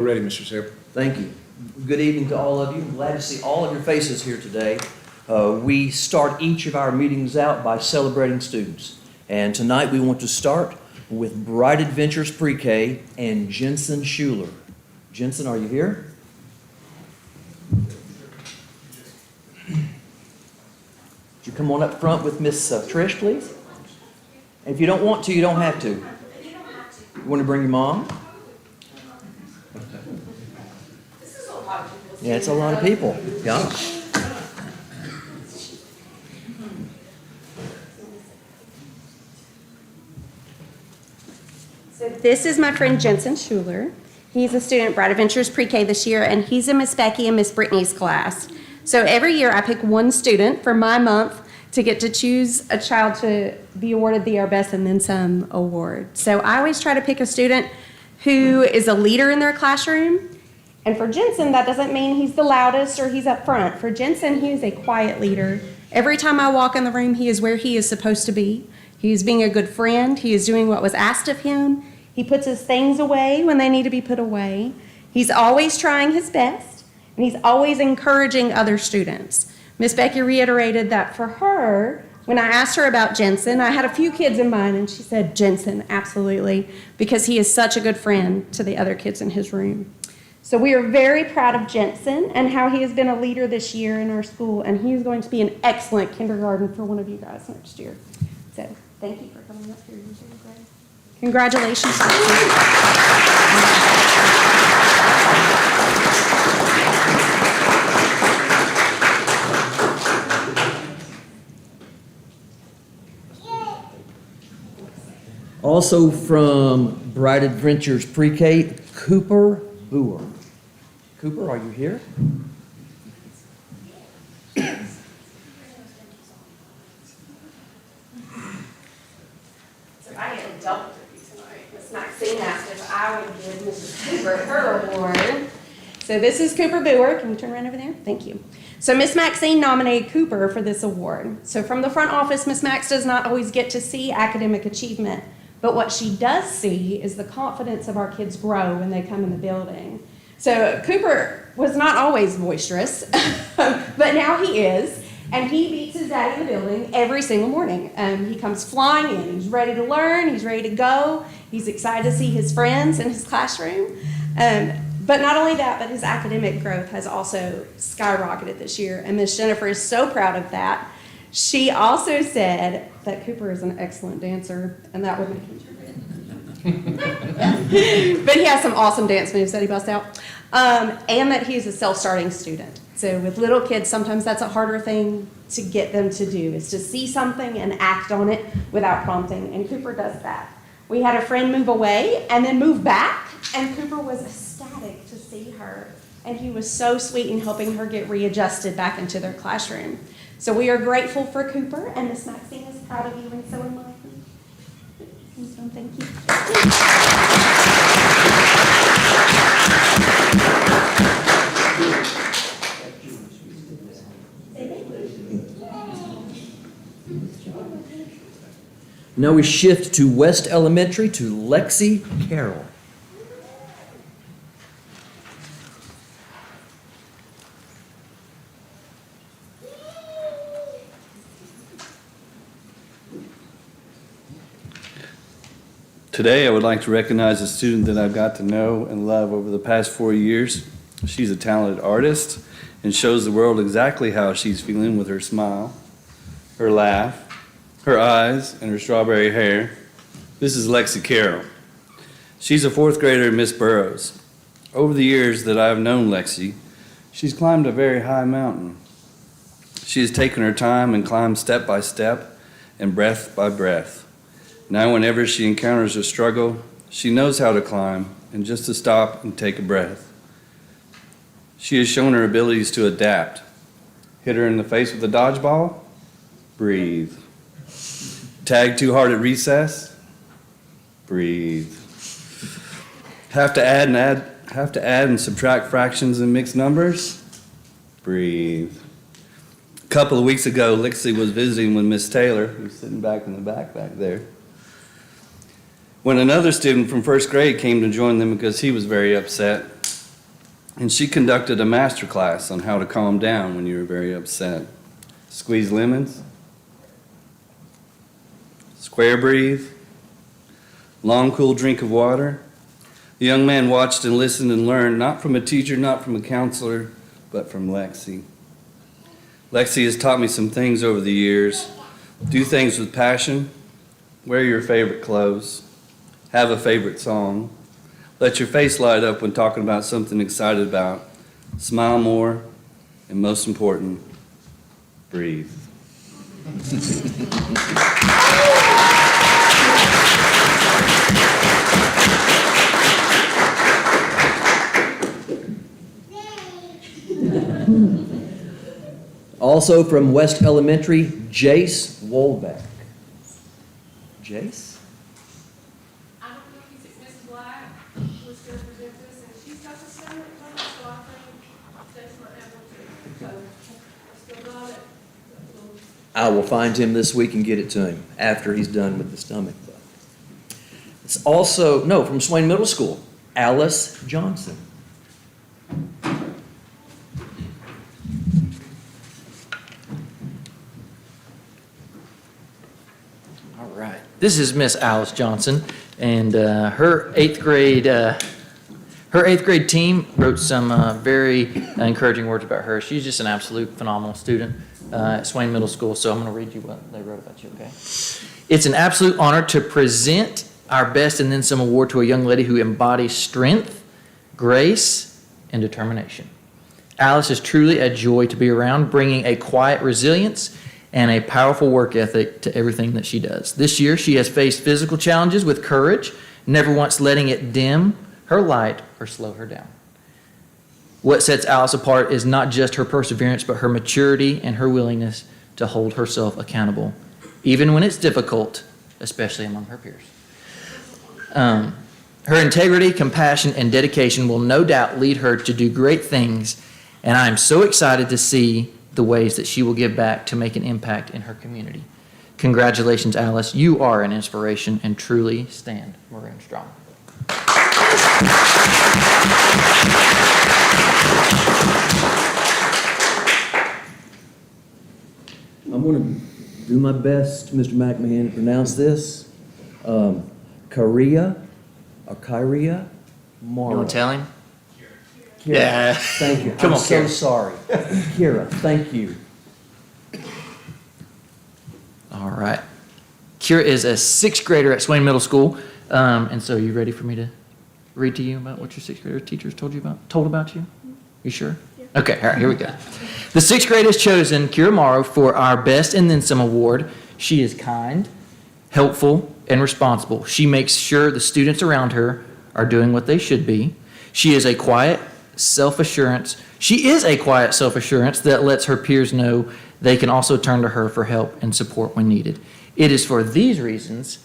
We're ready, Mr. Saber. Thank you. Good evening to all of you. I'm glad to see all of your faces here today. We start each of our meetings out by celebrating students. And tonight we want to start with Bright Adventures Pre-K and Jensen Schuler. Jensen, are you here? Would you come on up front with Miss Trish, please? And if you don't want to, you don't have to. You want to bring your mom? Yeah, it's a lot of people. Yeah. So this is my friend Jensen Schuler. He's a student at Bright Adventures Pre-K this year, and he's in Miss Becky and Miss Brittany's class. So every year I pick one student for my month to get to choose a child to be awarded the Our Best and Then Some award. So I always try to pick a student who is a leader in their classroom. And for Jensen, that doesn't mean he's the loudest or he's up front. For Jensen, he is a quiet leader. Every time I walk in the room, he is where he is supposed to be. He is being a good friend. He is doing what was asked of him. He puts his things away when they need to be put away. He's always trying his best, and he's always encouraging other students. Miss Becky reiterated that for her, when I asked her about Jensen, I had a few kids in mind, and she said, Jensen, absolutely, because he is such a good friend to the other kids in his room. So we are very proud of Jensen and how he has been a leader this year in our school, and he is going to be an excellent kindergarten for one of you guys next year. So thank you for coming up here. You're doing great. Congratulations. Also from Bright Adventures Pre-K, Cooper Boer. Cooper, are you here? So I get a double duty tonight. Miss Maxine asked if I would give Mrs. Cooper her award. So this is Cooper Boer. Can you turn around over there? Thank you. So Miss Maxine nominated Cooper for this award. So from the front office, Miss Max does not always get to see academic achievement, but what she does see is the confidence of our kids grow when they come in the building. So Cooper was not always boisterous, but now he is, and he beats his daddy in the building every single morning. He comes flying in. He's ready to learn. He's ready to go. He's excited to see his friends in his classroom. But not only that, but his academic growth has also skyrocketed this year, and Miss Jennifer is so proud of that. She also said that Cooper is an excellent dancer, and that would make him but he has some awesome dance moves that he busts out, and that he's a self-starting student. So with little kids, sometimes that's a harder thing to get them to do, is to see something and act on it without prompting, and Cooper does that. We had a friend move away and then move back, and Cooper was ecstatic to see her, and he was so sweet in helping her get readjusted back into their classroom. So we are grateful for Cooper, and Miss Maxine is proud of you, and so am I. So thank you. Now we shift to West Elementary to Lexi Carroll. Today, I would like to recognize a student that I've got to know and love over the past 4 years. She's a talented artist and shows the world exactly how she's feeling with her smile, her laugh, her eyes, and her strawberry hair. This is Lexi Carroll. She's a fourth grader at Miss Burroughs. Over the years that I've known Lexi, she's climbed a very high mountain. She has taken her time and climbed step by step and breath by breath. Now whenever she encounters a struggle, she knows how to climb and just to stop and take a breath. She has shown her abilities to adapt. Hit her in the face with a dodgeball? Breathe. Tag too hard at recess? Breathe. Have to add and subtract fractions and mixed numbers? Breathe. A couple of weeks ago, Lexi was visiting with Miss Taylor, who's sitting back in the back there. When another student from first grade came to join them because he was very upset, And she conducted a master class on how to calm down when you're very upset. Squeeze lemons, square breathe, long cool drink of water. The young man watched and listened and learned, not from a teacher, not from a counselor, but from Lexi. Lexi has taught me some things over the years. Do things with passion. Wear your favorite clothes. Have a favorite song. Let your face light up when talking about something excited about. Smile more. And most important, breathe. Also from West Elementary, Jace Wolbeck. Jace? I don't know if it's Miss Black was going to present this, and she's got the stomach bug, so I think Jason might have one too. So I still got it. I will find him this week and get it to him after he's done with the stomach bug. It's also, no, from Swain Middle School, Alice Johnson. All right. This is Miss Alice Johnson, and her eighth grade team wrote some very encouraging words about her. She's just an absolute phenomenal student at Swain Middle School. So I'm going to read you what they wrote about you. Okay. It's an absolute honor to present our Best and Then Some award to a young lady who embodies strength, grace, and determination. Alice is truly a joy to be around, bringing a quiet resilience and a powerful work ethic to everything that she does. This year, she has faced physical challenges with courage, never once letting it dim her light or slow her down. What sets Alice apart is not just her perseverance, but her maturity and her willingness to hold herself accountable, even when it's difficult, especially among her peers. Her integrity, compassion, and dedication will no doubt lead her to do great things, and I am so excited to see the ways that she will give back to make an impact in her community. Congratulations, Alice. You are an inspiration and truly stand maroon strong. I'm going to do my best, Mr. McMahon, to pronounce this. Kyria You Mara. want to tell him? Kira. Yeah. Thank you. Come I'm on, so Kira. sorry. Kira, thank you. All right. Kira is a sixth grader at Swain Middle School. And so you ready for me to read to you about what your sixth grader teachers told about you? You sure? Yeah. Okay, all right, here we go. The sixth grade has chosen Kira Morrow for our Best and Then Some award. She is kind, helpful, and responsible. She makes sure the students around her are doing what they should be. She is a quiet self-assurance that lets her peers know they can also turn to her for help and support when needed. It is for these reasons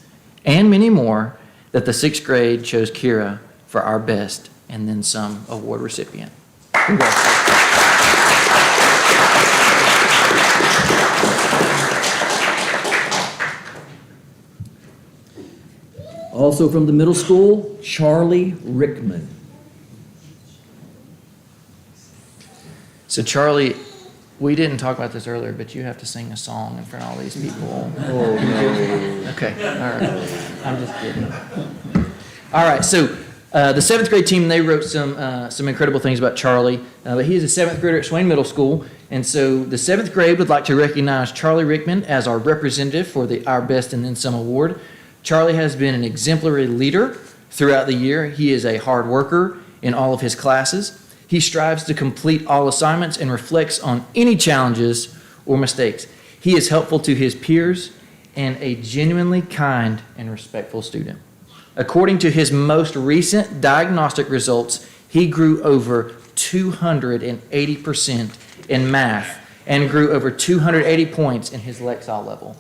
and many more that the sixth grade chose Kira for our Best and Then Some award recipient. Congratulations. Also from the middle school, Charlie Rickman. So Charlie, we didn't talk about this earlier, but you have to sing a song in front of all these people. Oh, no. Okay, all right. I'm just kidding. All right, so the seventh grade team, they wrote some incredible things about Charlie, but he is a seventh grader at Swain Middle School, and so the seventh grade would like to recognize Charlie Rickman as our representative for the Our Best and Then Some award. Charlie has been an exemplary leader throughout the year. He is a hard worker in all of his classes. He strives to complete all assignments and reflects on any challenges or mistakes. He is helpful to his peers and a genuinely kind and respectful student. According to his most recent diagnostic results, he grew over 280% in math and grew over 280 points in his Lexile level.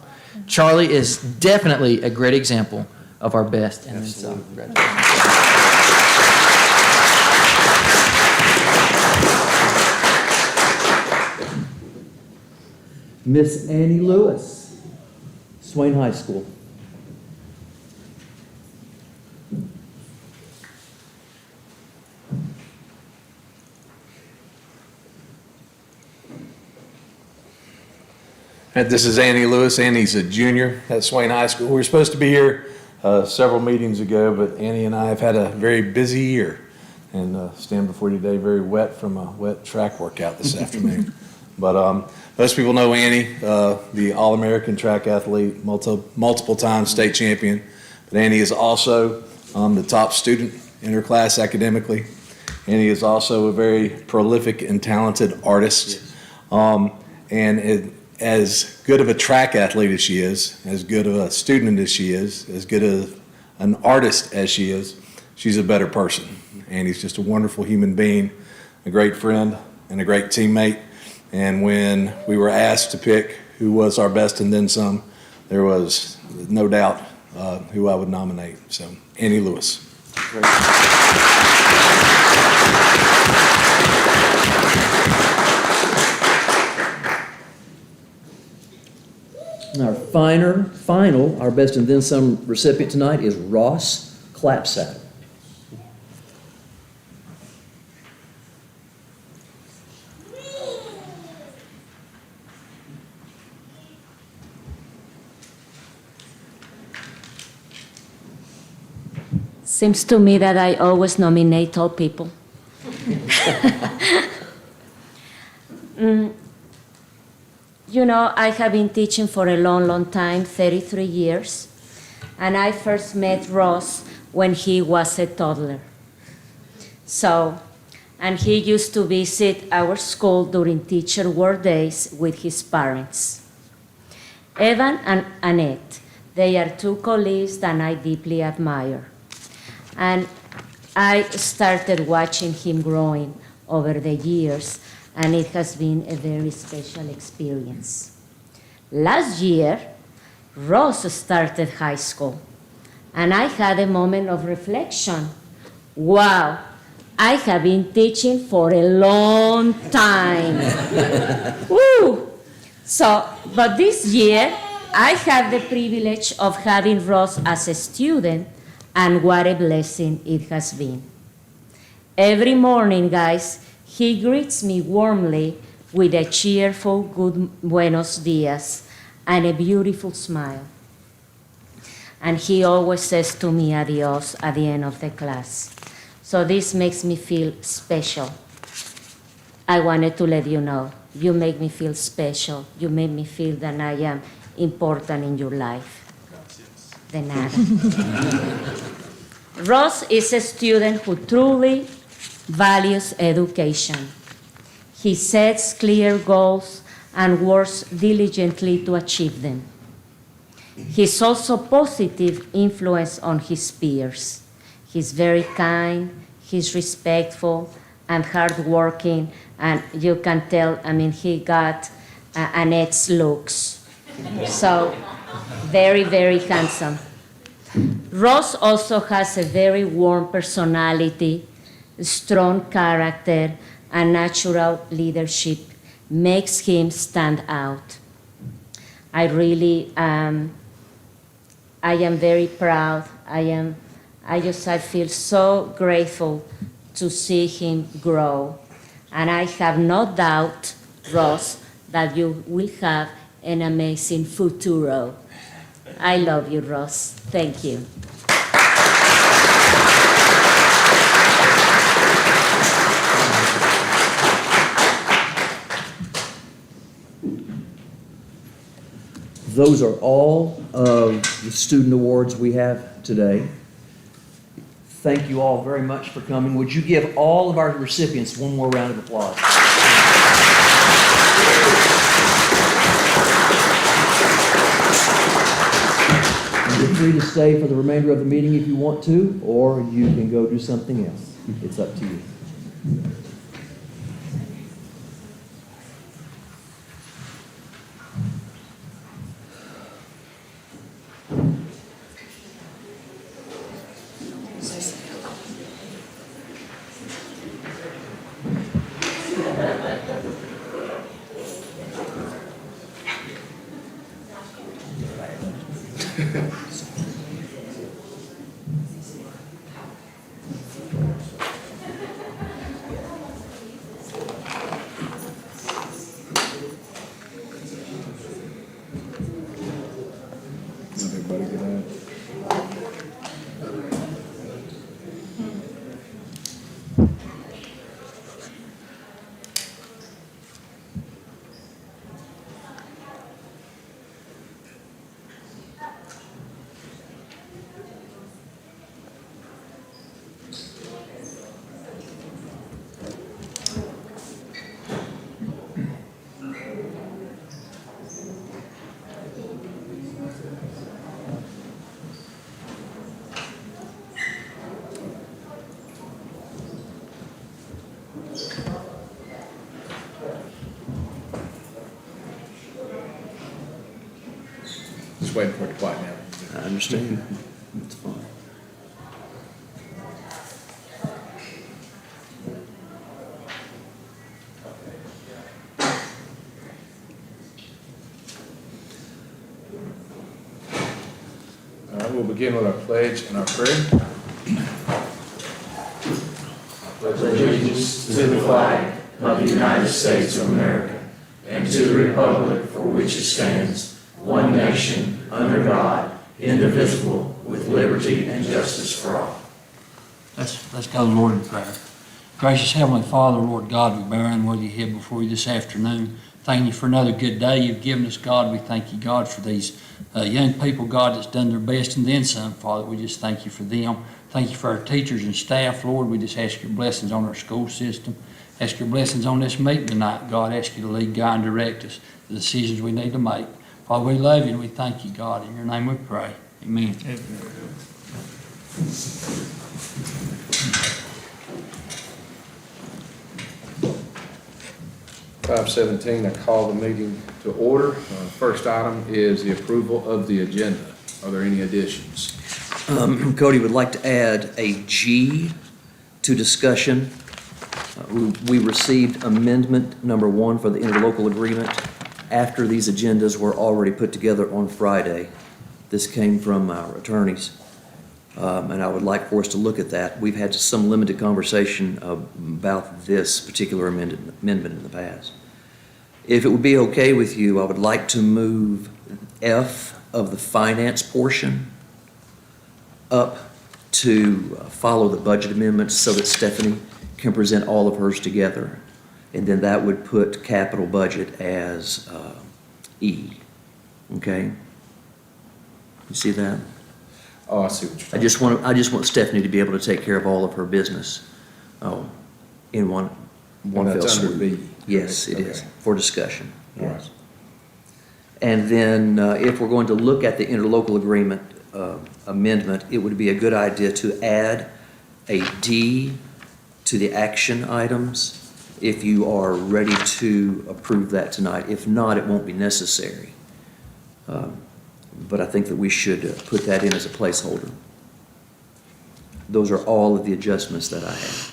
Charlie is definitely a great example of our best and then some. Miss Annie Lewis, Swain High School. This is Andy Lewis. Andy's a junior at Swain High School. We were supposed to be here several meetings ago, but Andy and I have had a very busy year and stand before you today very wet from a wet track workout this afternoon. But most people know Andy, the All-American track athlete, multiple-time state champion. But Andy is also the top student in her class academically. Andy is also a very prolific and talented artist. As good of a track athlete as she is, as good of a student as she is, as good of an artist as she is, she's a better person. Andy's just a wonderful human being, a great friend, and a great teammate. And when we were asked to pick who was our best and then some, there was no doubt who I would nominate. So, Andy Lewis. Our final, our best and then some recipient tonight is Ross Clapsaddle. Seems to me that I always nominate tall people. You know, I have been teaching for a long, long time, 33 years, and I first met Ross when he was a toddler. And he used to visit our school during teacher work days with his parents. Evan and Annette, they are two colleagues that I deeply admire. And I started watching him growing over the years, and it has been a very special experience. Last year, Ross started high school, and I had a moment of reflection. Wow, I have been teaching for a long time. Woo! But this year, I had the privilege of having Ross as a student, and what a blessing it has been. Every morning, guys, he greets me warmly with a cheerful good buenos dias and a beautiful smile. And he always says to me adios at the end of the class. So this makes me feel special. I wanted to let you know, you make me feel special. You make me feel that I am important in your life. De nada. Ross is a student who truly values education. He sets clear goals and works diligently to achieve them. He's also a positive influence on his peers. He's very kind, he's respectful, and hardworking, and you can tell, he got Annette's looks. So, very, very handsome. Ross also has a very warm personality, strong character, and natural leadership makes him stand out. I am very proud. I feel so grateful to see him grow. And I have no doubt, Ross, that you will have an amazing futuro. I love you, Ross. Thank you. Those are all of the student awards we have today. Thank you all very much for coming. Would you give all of our recipients one more round of applause? You're free to stay for the remainder of the meeting if you want to, or you can go do something else. It's up to you. Just waiting for it to quiet down. I understand. It's fine. All right, we'll begin with our pledge and our prayer. Allegiance to the flag of the United States of America and to the republic for which it stands, one nation, under God, indivisible, with liberty and justice for all. Let's go to the Lord in prayer. Gracious Heavenly Father, Lord God, we bow unworthy head before you this afternoon. Thank you for another good day you've given us, God. We thank you, God, for these young people, God, that's done their best and then some, Father. We just thank you for them. Thank you for our teachers and staff, Lord. We just ask your blessings on our school system. Ask your blessings on this meeting tonight, God. Ask you to lead, guide, and direct us, the decisions we need to make. Father, we love you and we thank you, God. In your name we pray. Amen. 5:17, I call the meeting to order. First item is the approval of the agenda. Are there any additions? Cody would like to add a G to discussion. We received amendment number 1 for the interlocal agreement after these agendas were already put together on Friday. This came from our attorneys, and I would like for us to look at that. We've had some limited conversation about this particular amendment in the past. If it would be okay with you, I would like to move F of the finance portion up to follow the budget amendments so that Stephanie can present all of hers together. And then that would put capital budget as E. Okay? You see that? Oh, I see what you're saying. I just want Stephanie to be able to take care of all of her business in one And that's fell under swoop. B. Yes, it is, Okay. for discussion. All right. Yes. And then if we're going to look at the interlocal agreement amendment, it would be a good idea to add a D to the action items if you are ready to approve that tonight. If not, it won't be necessary. But I think that we should put that in as a placeholder. Those are all of the adjustments that I have.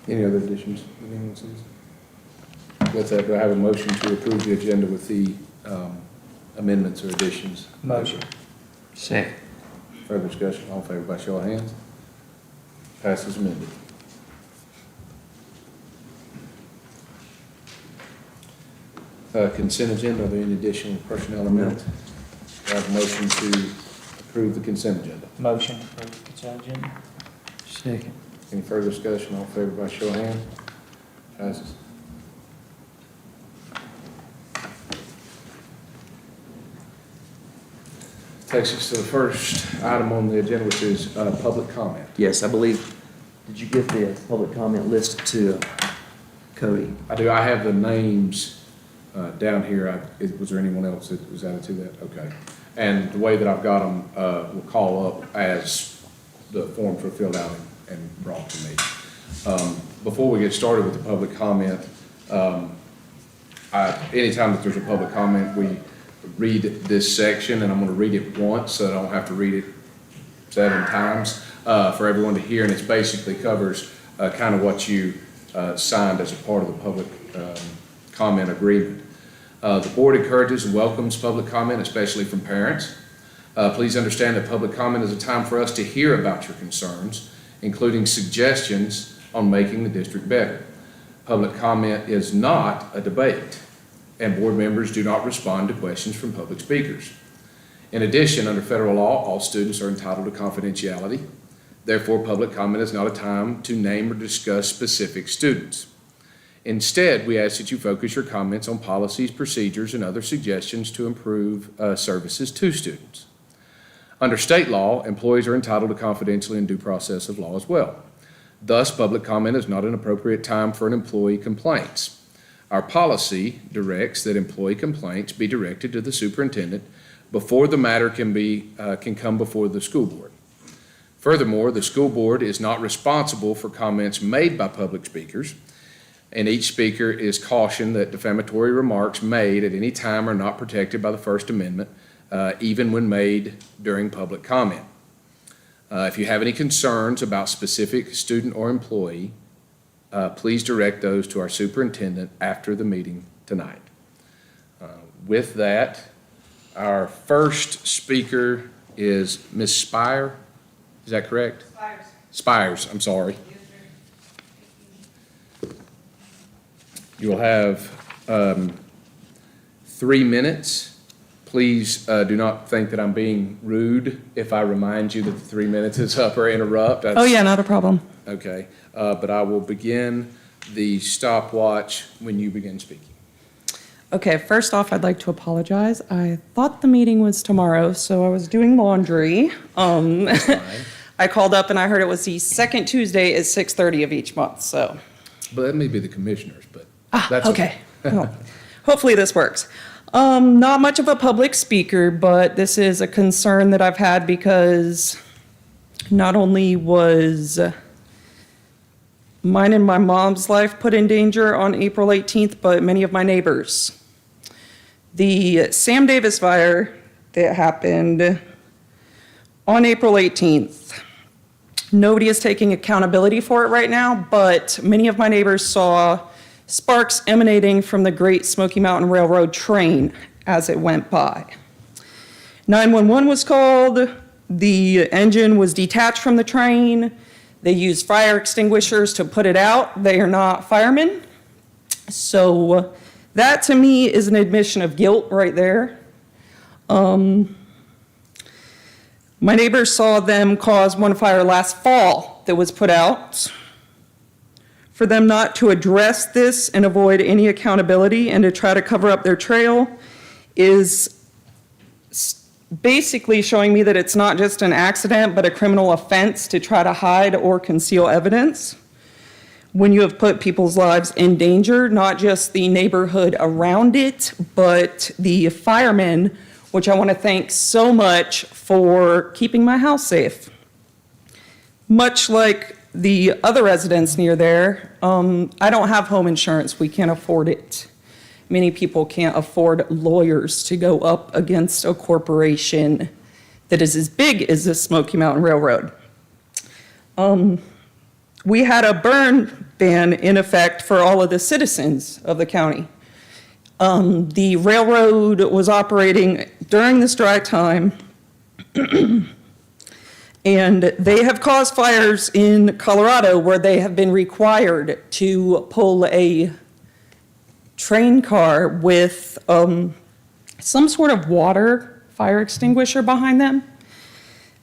Any other additions that anyone sees? With that, do I have a motion to approve the agenda with the amendments or additions? Motion. Second. Further discussion, all in favor by show of hands? Passes amended. Consent agenda, are there any additional personnel amendments? Do I have a motion to approve the consent agenda? Motion to approve the consent agenda. Second. Any further discussion, all in favor by show of hands? Passes. Takes us to the first item on the agenda, which is public comment. Yes, I believe, did you give the public comment list to Cody? I do, I have the names down here. Was there anyone else that was added to that? Okay. And the way that I've got them, will call up as the forms were filled out and brought to me. Before we get started with the public comment, anytime that there's a public comment, we read this section, and I'm gonna read it once, so I don't have to read it 7 times for everyone to hear, and it basically covers kind of what you signed as a part of the public comment agreement. The board encourages and welcomes public comment, especially from parents. Please understand that public comment is a time for us to hear about your concerns, including suggestions on making the district better. Public comment is not a debate, and board members do not respond to questions from public speakers. In addition, under federal law, all students are entitled to confidentiality. Therefore, public comment is not a time to name or discuss specific students. Instead, we ask that you focus your comments on policies, procedures, and other suggestions to improve services to students. Under state law, employees are entitled to confidentiality and due process of law as well. Thus, public comment is not an appropriate time for an employee complaints. Our policy directs that employee complaints be directed to the superintendent before the matter can come before the school board. Furthermore, the school board is not responsible for comments made by public speakers, and each speaker is cautioned that defamatory remarks made at any time are not protected by the First Amendment, even when made during public comment. If you have any concerns about specific student or employee, please direct those to our superintendent after the meeting tonight. With that, our first speaker is Ms. Spire. Is that correct? Spires, I'm sorry. You will have 3 minutes. Please do not think that I'm being rude if I remind you that the 3 minutes is up or interrupt. Oh, yeah, not a problem. Okay, but I will begin the stopwatch when you begin speaking. Okay, first off, I'd like to apologize. I thought the meeting was tomorrow, so I was doing laundry. That's fine. I called up and I heard it was the second Tuesday at 6:30 of each month, so. But that may be the commissioners, but Ah, that's okay. Well, hopefully this works. Not much of a public speaker, but this is a concern that I've had because not only was mine and my mom's life put in danger on April 18th, but many of my neighbors. The Sam Davis fire that happened on April 18th, nobody is taking accountability for it right now, but many of my neighbors saw sparks emanating from the Great Smoky Mountain Railroad train as it went by. 911 was called. The engine was detached from the train. They used fire extinguishers to put it out. They are not firemen. So that to me is an admission of guilt right there. My neighbors saw them cause one fire last fall that was put out. For them not to address this and avoid any accountability and to try to cover up their trail is basically showing me that it's not just an accident, but a criminal offense to try to hide or conceal evidence. When you have put people's lives in danger, not just the neighborhood around it, but the firemen, which I want to thank so much for keeping my house safe. Much like the other residents near there, I don't have home insurance. We can't afford it. Many people can't afford lawyers to go up against a corporation that is as big as the Smoky Mountain Railroad. We had a burn ban in effect for all of the citizens of the county. The railroad was operating during this dry time, and they have caused fires in Colorado where they have been required to pull a train car with some sort of water fire extinguisher behind them.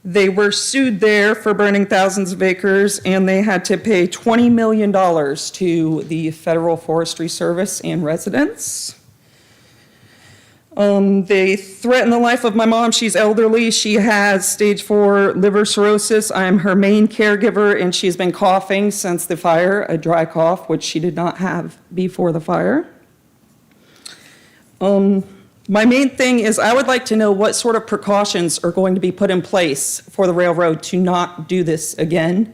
They were sued there for burning thousands of acres, and they had to pay $20 million to the Federal Forestry Service and residents. They threatened the life of my mom. She's elderly. She has stage 4 liver cirrhosis. I'm her main caregiver, and she's been coughing since the fire, a dry cough, which she did not have before the fire. My main thing is I would like to know what sort of precautions are going to be put in place for the railroad to not do this again,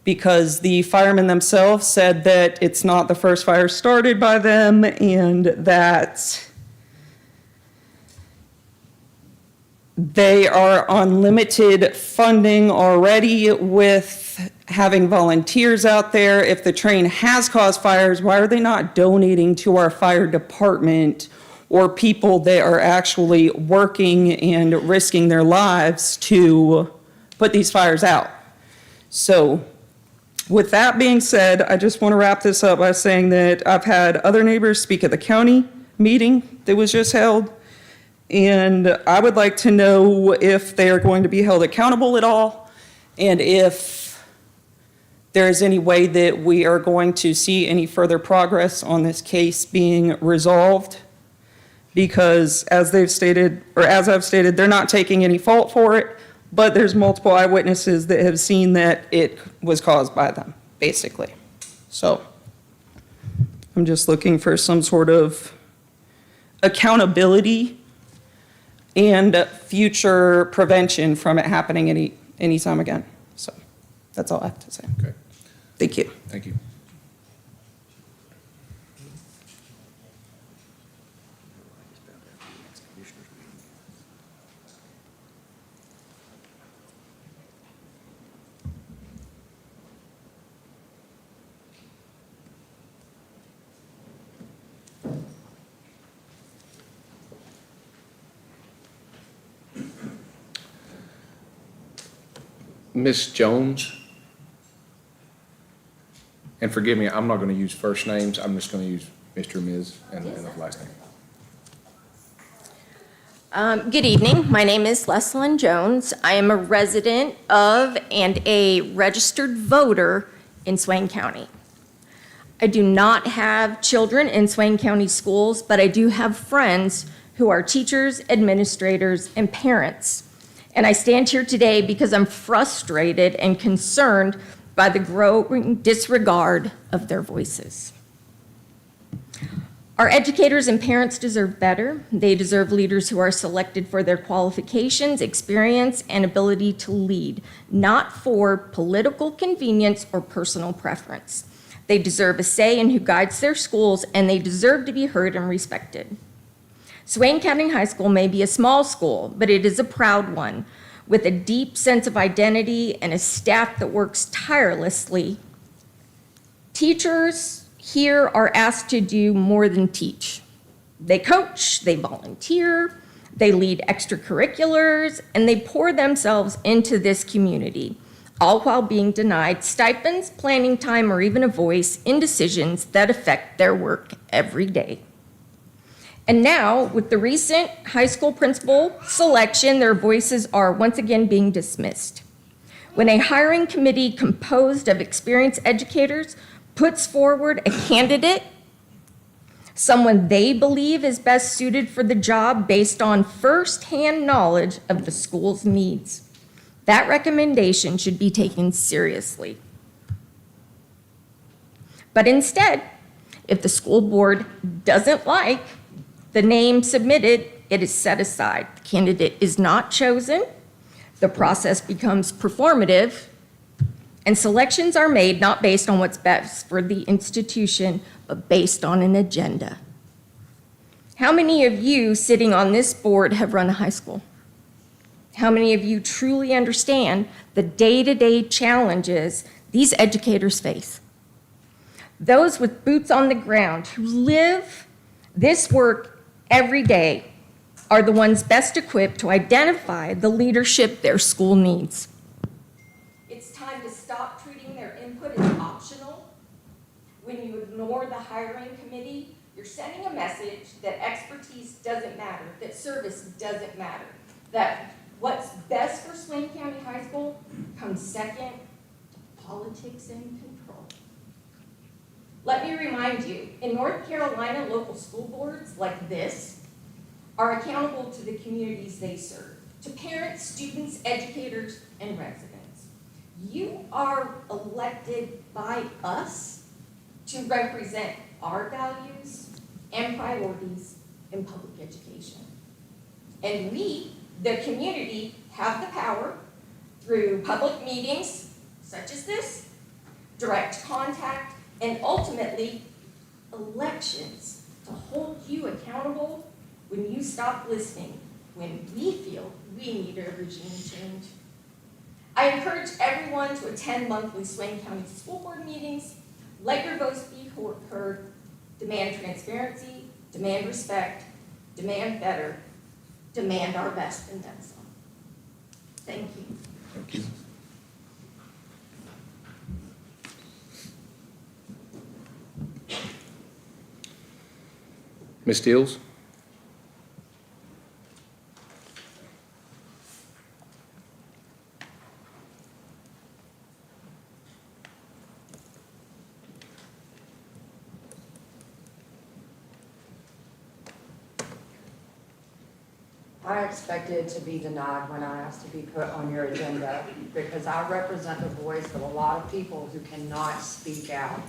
because the firemen themselves said that it's not the first fire started by them, and that they are on limited funding already with having volunteers out there. If the train has caused fires, why are they not donating to our fire department or people that are actually working and risking their lives to put these fires out? So with that being said, I just want to wrap this up by saying that I've had other neighbors speak at the county meeting that was just held, and I would like to know if they are going to be held accountable at all, and if there is any way that we are going to see any further progress on this case being resolved. Because as they've stated, or as I've stated, they're not taking any fault for it, but there's multiple eyewitnesses that have seen that it was caused by them, basically. So I'm just looking for some sort of accountability and future prevention from it happening anytime again. So that's all I have to say. Okay, Thank you. thank you. Ms. Jones, and forgive me, I'm not going to use first names, I'm just going to use Mr. and Ms. and the last name. Good evening. My name is Leslyn Jones. I am a resident of and a registered voter in Swain County. I do not have children in Swain County schools, but I do have friends who are teachers, administrators, and parents. And I stand here today because I'm frustrated and concerned by the growing disregard of their voices. Our educators and parents deserve better. They deserve leaders who are selected for their qualifications, experience, and ability to lead, not for political convenience or personal preference. They deserve a say in who guides their schools, and they deserve to be heard and respected. Swain County High School may be a small school, but it is a proud one with a deep sense of identity and a staff that works tirelessly. Teachers here are asked to do more than teach. They coach, they volunteer, they lead extracurriculars, and they pour themselves into this community, all while being denied stipends, planning time, or even a voice in decisions that affect their work every day. And now, with the recent high school principal selection, their voices are once again being dismissed. When a hiring committee composed of experienced educators puts forward a candidate, someone they believe is best suited for the job based on firsthand knowledge of the school's needs, that recommendation should be taken seriously. But instead, if the school board doesn't like the name submitted, it is set aside. The candidate is not chosen. The process becomes performative, and selections are made not based on what's best for the institution, but based on an agenda. How many of you sitting on this board have run a high school? How many of you truly understand the day-to-day challenges these educators face? Those with boots on the ground who live this work every day are the ones best equipped to identify the leadership their school needs. It's time to stop treating their input as optional. When you ignore the hiring committee, you're sending a message that expertise doesn't matter, that service doesn't matter, that what's best for Swain County High School comes second to politics and control. Let me remind you, in North Carolina, local school boards like this are accountable to the communities they serve, to parents, students, educators, and residents. You are elected by us to represent our values and priorities in public education. And we, the community, have the power through public meetings such as this, direct contact, and ultimately elections to hold you accountable when you stop listening, when we feel we need a regime change. I encourage everyone to attend monthly Swain County School Board meetings. Let your voice be heard. Demand transparency, demand respect, demand better, demand our best, and then some. Thank you. Thank you. Ms. Steels? I expected to be denied when I asked to be put on your agenda because I represent the voice of a lot of people who cannot speak out.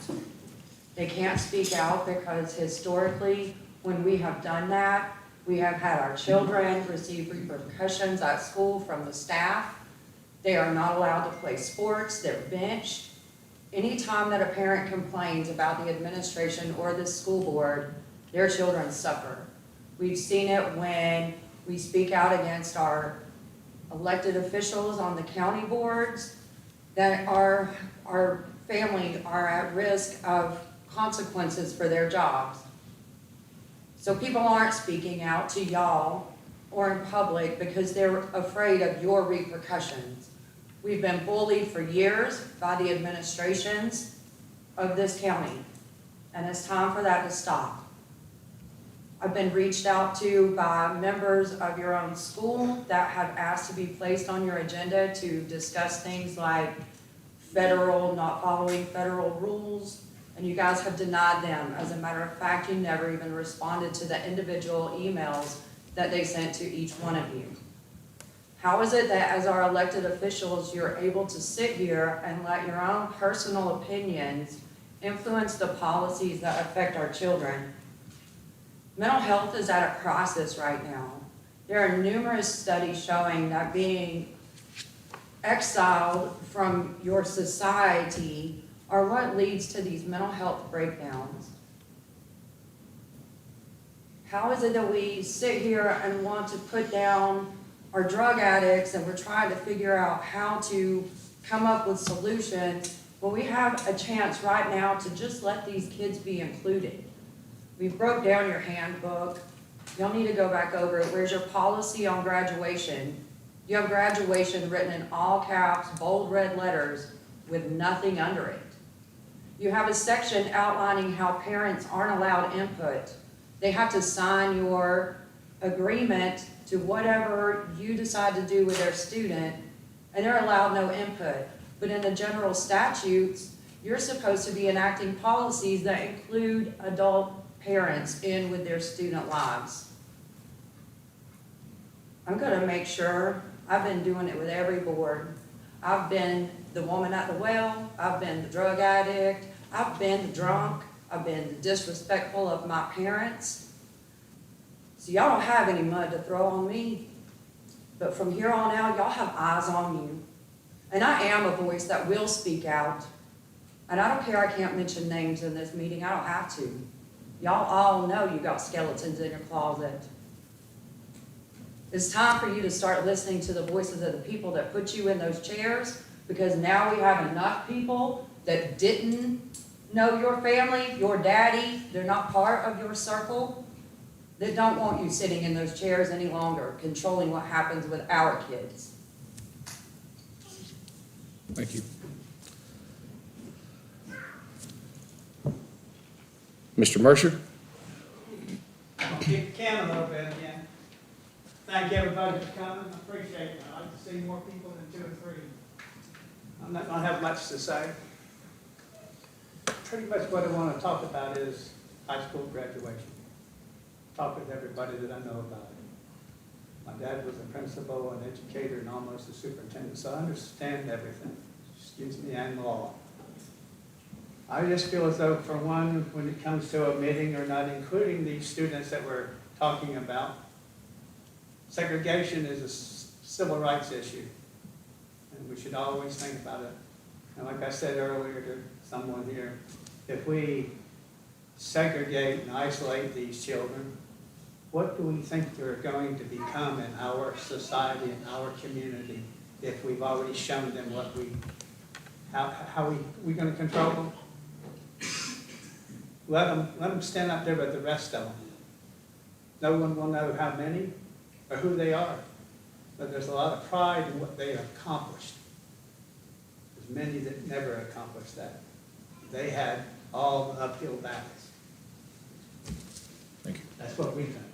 They can't speak out because historically, when we have done that, we have had our children receive repercussions at school from the staff. They are not allowed to play sports, they're benched. Anytime that a parent complains about the administration or the school board, their children suffer. We've seen it when we speak out against our elected officials on the county boards, that our family are at risk of consequences for their jobs. So people aren't speaking out to y'all or in public because they're afraid of your repercussions. We've been bullied for years by the administrations of this county, and it's time for that to stop. I've been reached out to by members of your own school that have asked to be placed on your agenda to discuss things like not following federal rules, and you guys have denied them. As a matter of fact, you never even responded to the individual emails that they sent to each one of you. How is it that as our elected officials, you're able to sit here and let your own personal opinions influence the policies that affect our children? Mental health is at a crisis right now. There are numerous studies showing that being exiled from your society are what leads to these mental health breakdowns. How is it that we sit here and want to put down our drug addicts and we're trying to figure out how to come up with solutions when we have a chance right now to just let these kids be included? We broke down your handbook. Y'all need to go back over it. Where's your policy on graduation? You have graduation written in all caps, bold red letters, with nothing under it. You have a section outlining how parents aren't allowed input. They have to sign your agreement to whatever you decide to do with their student, and they're allowed no input. But in the general statutes, you're supposed to be enacting policies that include adult parents in with their student lives. I'm gonna make sure, I've been doing it with every board. I've been the woman at the well, I've been the drug addict, I've been the drunk, I've been the disrespectful of my parents. So y'all don't have any mud to throw on me, but from here on out, y'all have eyes on you. And I am a voice that will speak out. And I don't care, I can't mention names in this meeting, I don't have to. Y'all all know you got skeletons in your closet. It's time for you to start listening to the voices of the people that put you in those chairs, because now we have enough people that didn't know your family, your daddy, they're not part of your circle, that don't want you sitting in those chairs any longer, controlling what happens with our kids. Thank you. Mr. Mercer? I'll kick the can a little bit again. Thank everybody for coming, I appreciate it. I'd like to see more people than 2 or 3. I'm not gonna have much to say. Pretty much what I want to talk about is high school graduation. Talk with everybody that I know about it. My dad was a principal, an educator, and almost a superintendent, so I understand everything, excuse me, and law. I just feel as though, for one, when it comes to omitting or not including these students that we're talking about, segregation is a civil rights issue, and we should always think about it. And like I said earlier to someone here, if we segregate and isolate these children, what do we think they're going to become in our society, in our community, if we've already shown them what how we going to control them? Let them stand up there with the rest of them. No one will know how many or who they are, but there's a lot of pride in what they have accomplished. There's many that never accomplished that. They had all the uphill battles. Thank you. That's what we think.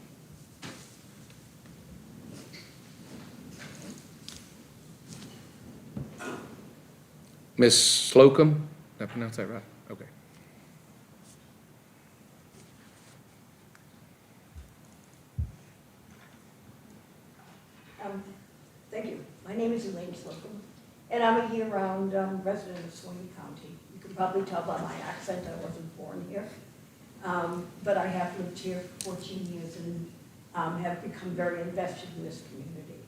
Ms. Slocum? Did I pronounce that right? Okay. Thank you. My name is Elaine Slocum, and I'm a year-round resident of Swain County. You can can probably tell by my accent, I wasn't born here. But I have lived here for 14 years and have become very invested in this community.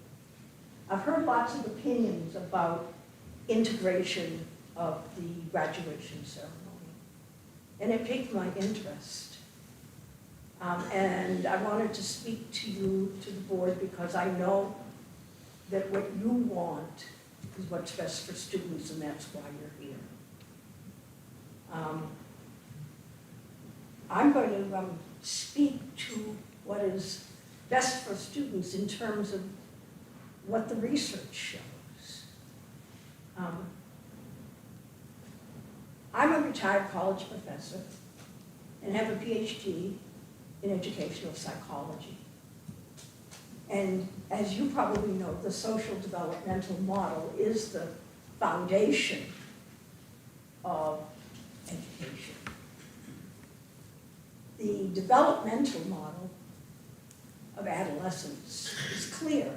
I've heard lots of opinions about integration of the graduation ceremony, and it piqued my interest. And I wanted to speak to you, to the board, because I know that what you want is what's best for students, and that's why you're here. I'm going to speak to what is best for students in terms of what the research shows. I'm a retired college professor and have a PhD in educational psychology. And as you probably know, the social developmental model is the foundation of education. The developmental model of adolescence is clear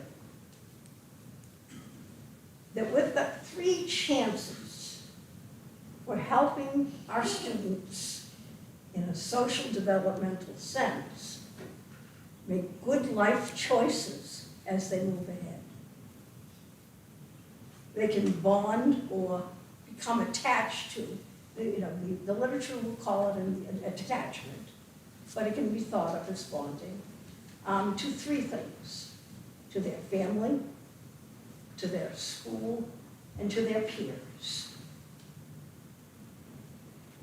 that with the 3 chances for helping our students in a social developmental sense make good life choices as they move ahead. They can bond or become attached to, the literature will call it an attachment, but it can be thought of as bonding to 3 things: to their family, to their school, and to their peers.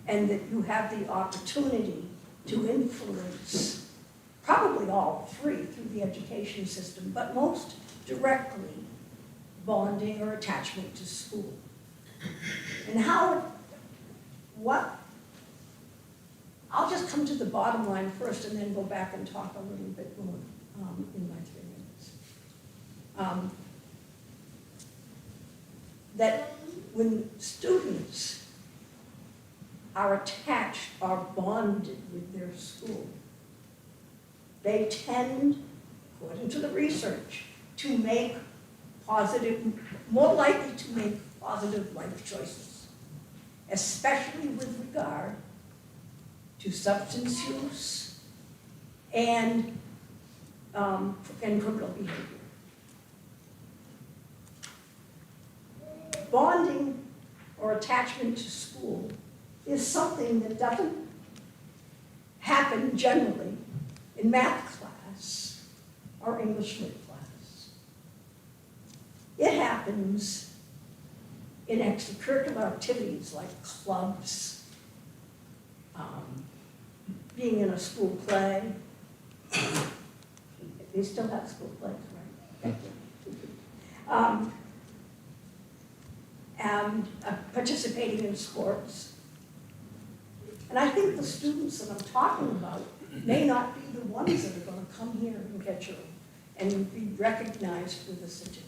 And that you have the opportunity to influence probably all 3 through the education system, but most directly bonding or attachment to school. And I'll just come to the bottom line first and then go back and talk a little bit more in my 3 minutes. That when students are attached, are bonded with their school, they tend, according to the research, to make more likely to make positive life choices, especially with regard to substance use and criminal behavior. Bonding or attachment to school is something that doesn't happen generally in math class or English lit class. It happens in extracurricular activities like clubs, being in a school play. They still have school plays, right? And participating in sports. And I think the students that I'm talking about may not be the ones that are going to come here and get you and be recognized with a certificate.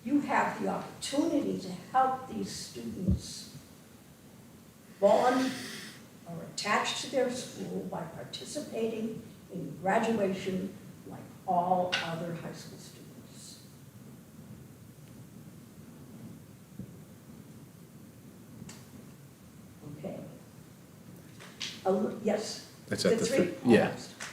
You have the opportunity to help these students bond or attach to their school by participating in graduation like all other high school students. Okay. Yes? That's at the 3? yeah.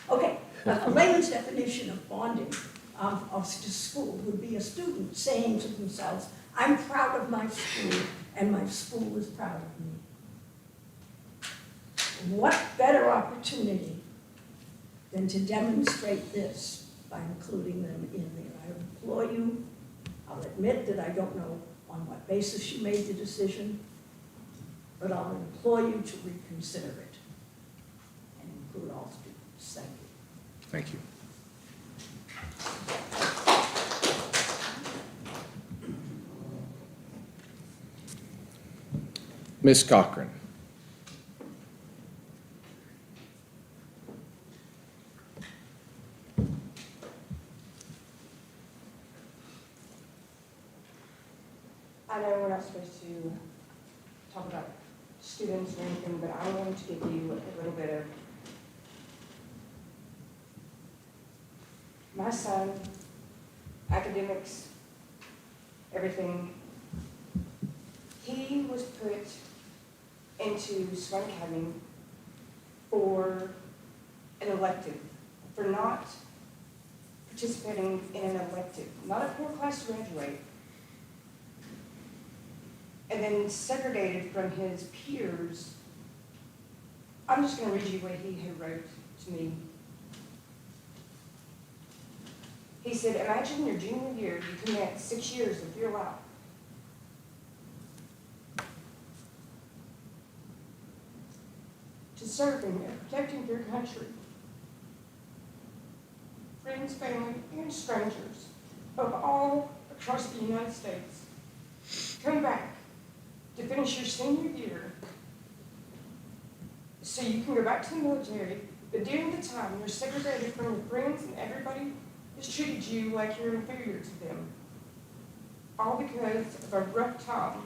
Okay. A layman's definition of bonding to school would be a student saying to themselves, I'm proud of my school and my school is proud of me. What better opportunity than to demonstrate this by including them in there? I implore you, I'll admit that I don't know on what basis you made the decision, but I'll implore you to reconsider it and include all students. Thank you. Thank you. Ms. Cochran. I know we're not supposed to talk about students or anything, but I wanted to give you a little bit of my son, academics, everything. he was put into Swain Academy for an elective, for not participating in an elective, not a core class to graduate, and then segregated from his peers. I'm just going to read you what he had wrote to me. He said, imagine your junior year, you commit 6 years of your life to serving and protecting your country, friends, family, and strangers of all across the United States. Come back to finish your senior year so you can go back to the military, but during the time you're segregated from your friends and everybody has treated you like you're inferior to them. All because of a rough time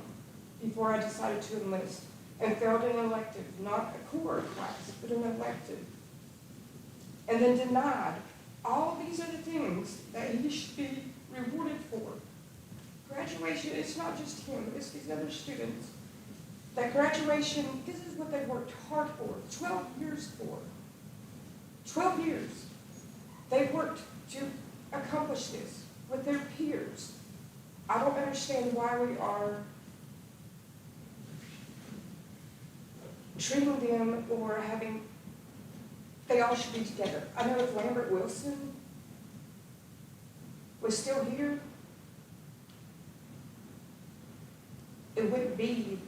before I decided to enlist and failed an elective, not a core class, but an elective. And then denied all these other things that he should be rewarded for. Graduation, it's not just him, it's these other students. That graduation, this is what they worked hard for, 12 years for. 12 years. They worked to accomplish this with their peers. I don't understand why we are treating them or having, they all should be together. I know if Lambert Wilson was still here, it wouldn't be,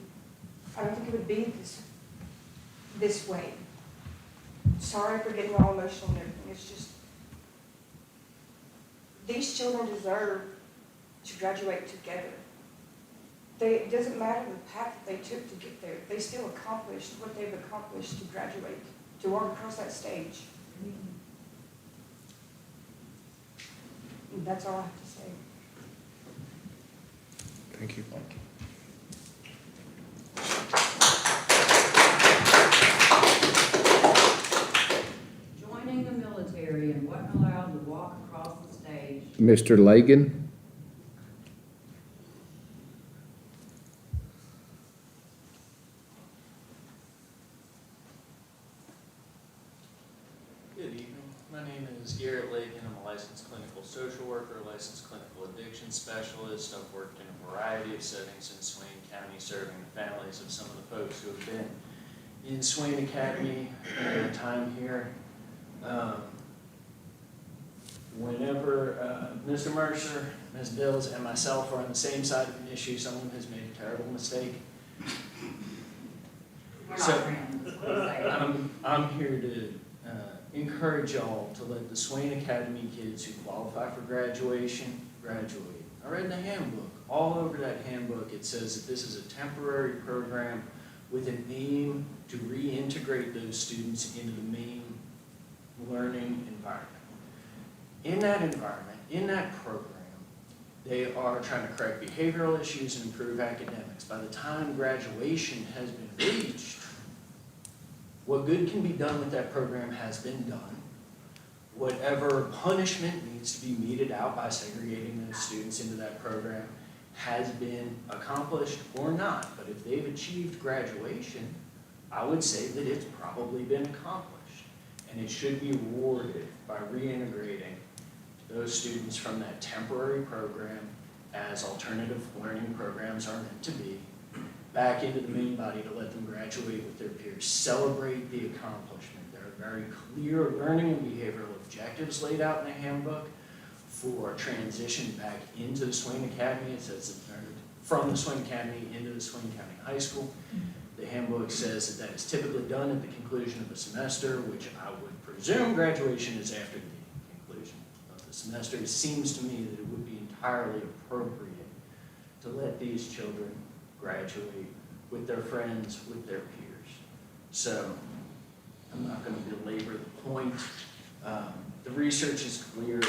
I don't think it would be this way. Sorry for getting all emotional and everything. It's just, these children deserve to graduate together. It doesn't matter the path that they took to get there. They still accomplished what they've accomplished to graduate, to walk across that stage. And that's all I have to say. Thank you. Joining the military and wasn't allowed to walk across the stage. Mr. Lagan? Good evening. My name is Garrett Lagan. I'm a licensed clinical social worker, licensed clinical addiction specialist. I've worked in a variety of settings in Swain County, serving the families of some of the folks who have been in Swain Academy at their time here. Whenever Mr. Mercer, Ms. Bills, and myself are on the same side of an issue, someone has made a terrible mistake. So I'm here to encourage y'all to let the Swain Academy kids who qualify for graduation graduate. I read the handbook. All over that handbook it says that this is a temporary program with an aim to reintegrate those students into the main learning environment. In that environment, in that program, they are trying to correct behavioral issues and improve academics. By the time graduation has been reached, what good can be done with that program has been done. Whatever punishment needs to be meted out by segregating those students into that program has been accomplished or not. But if they've achieved graduation, I would say that it's probably been accomplished. And it should be rewarded by reintegrating those students from that temporary program, as alternative learning programs are meant to be, back into the main body to let them graduate with their peers. Celebrate the accomplishment. There are very clear learning and behavioral objectives laid out in the handbook for transition back into the Swain Academy. It says from the Swain Academy into the Swain County High School. The handbook says that is typically done at the conclusion of the semester, which I would presume graduation is after the conclusion of the semester. It seems to me that it would be entirely appropriate to let these children graduate with their friends, with their peers. So I'm not going to belabor the point. The research is clear.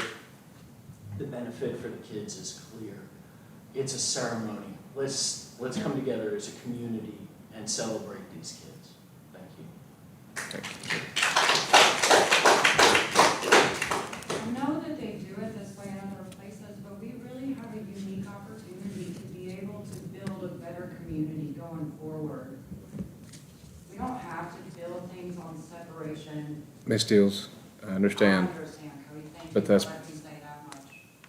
The benefit for the kids is clear. It's a ceremony. Let's come together as a community and celebrate these kids. Thank you. I know that they do it this way in other places, but we really have a unique opportunity to be able to build a better community forward. We don't have to build things on separation. Ms. Steels, I understand. I understand, Cody, thank you But for that's- letting me say that much.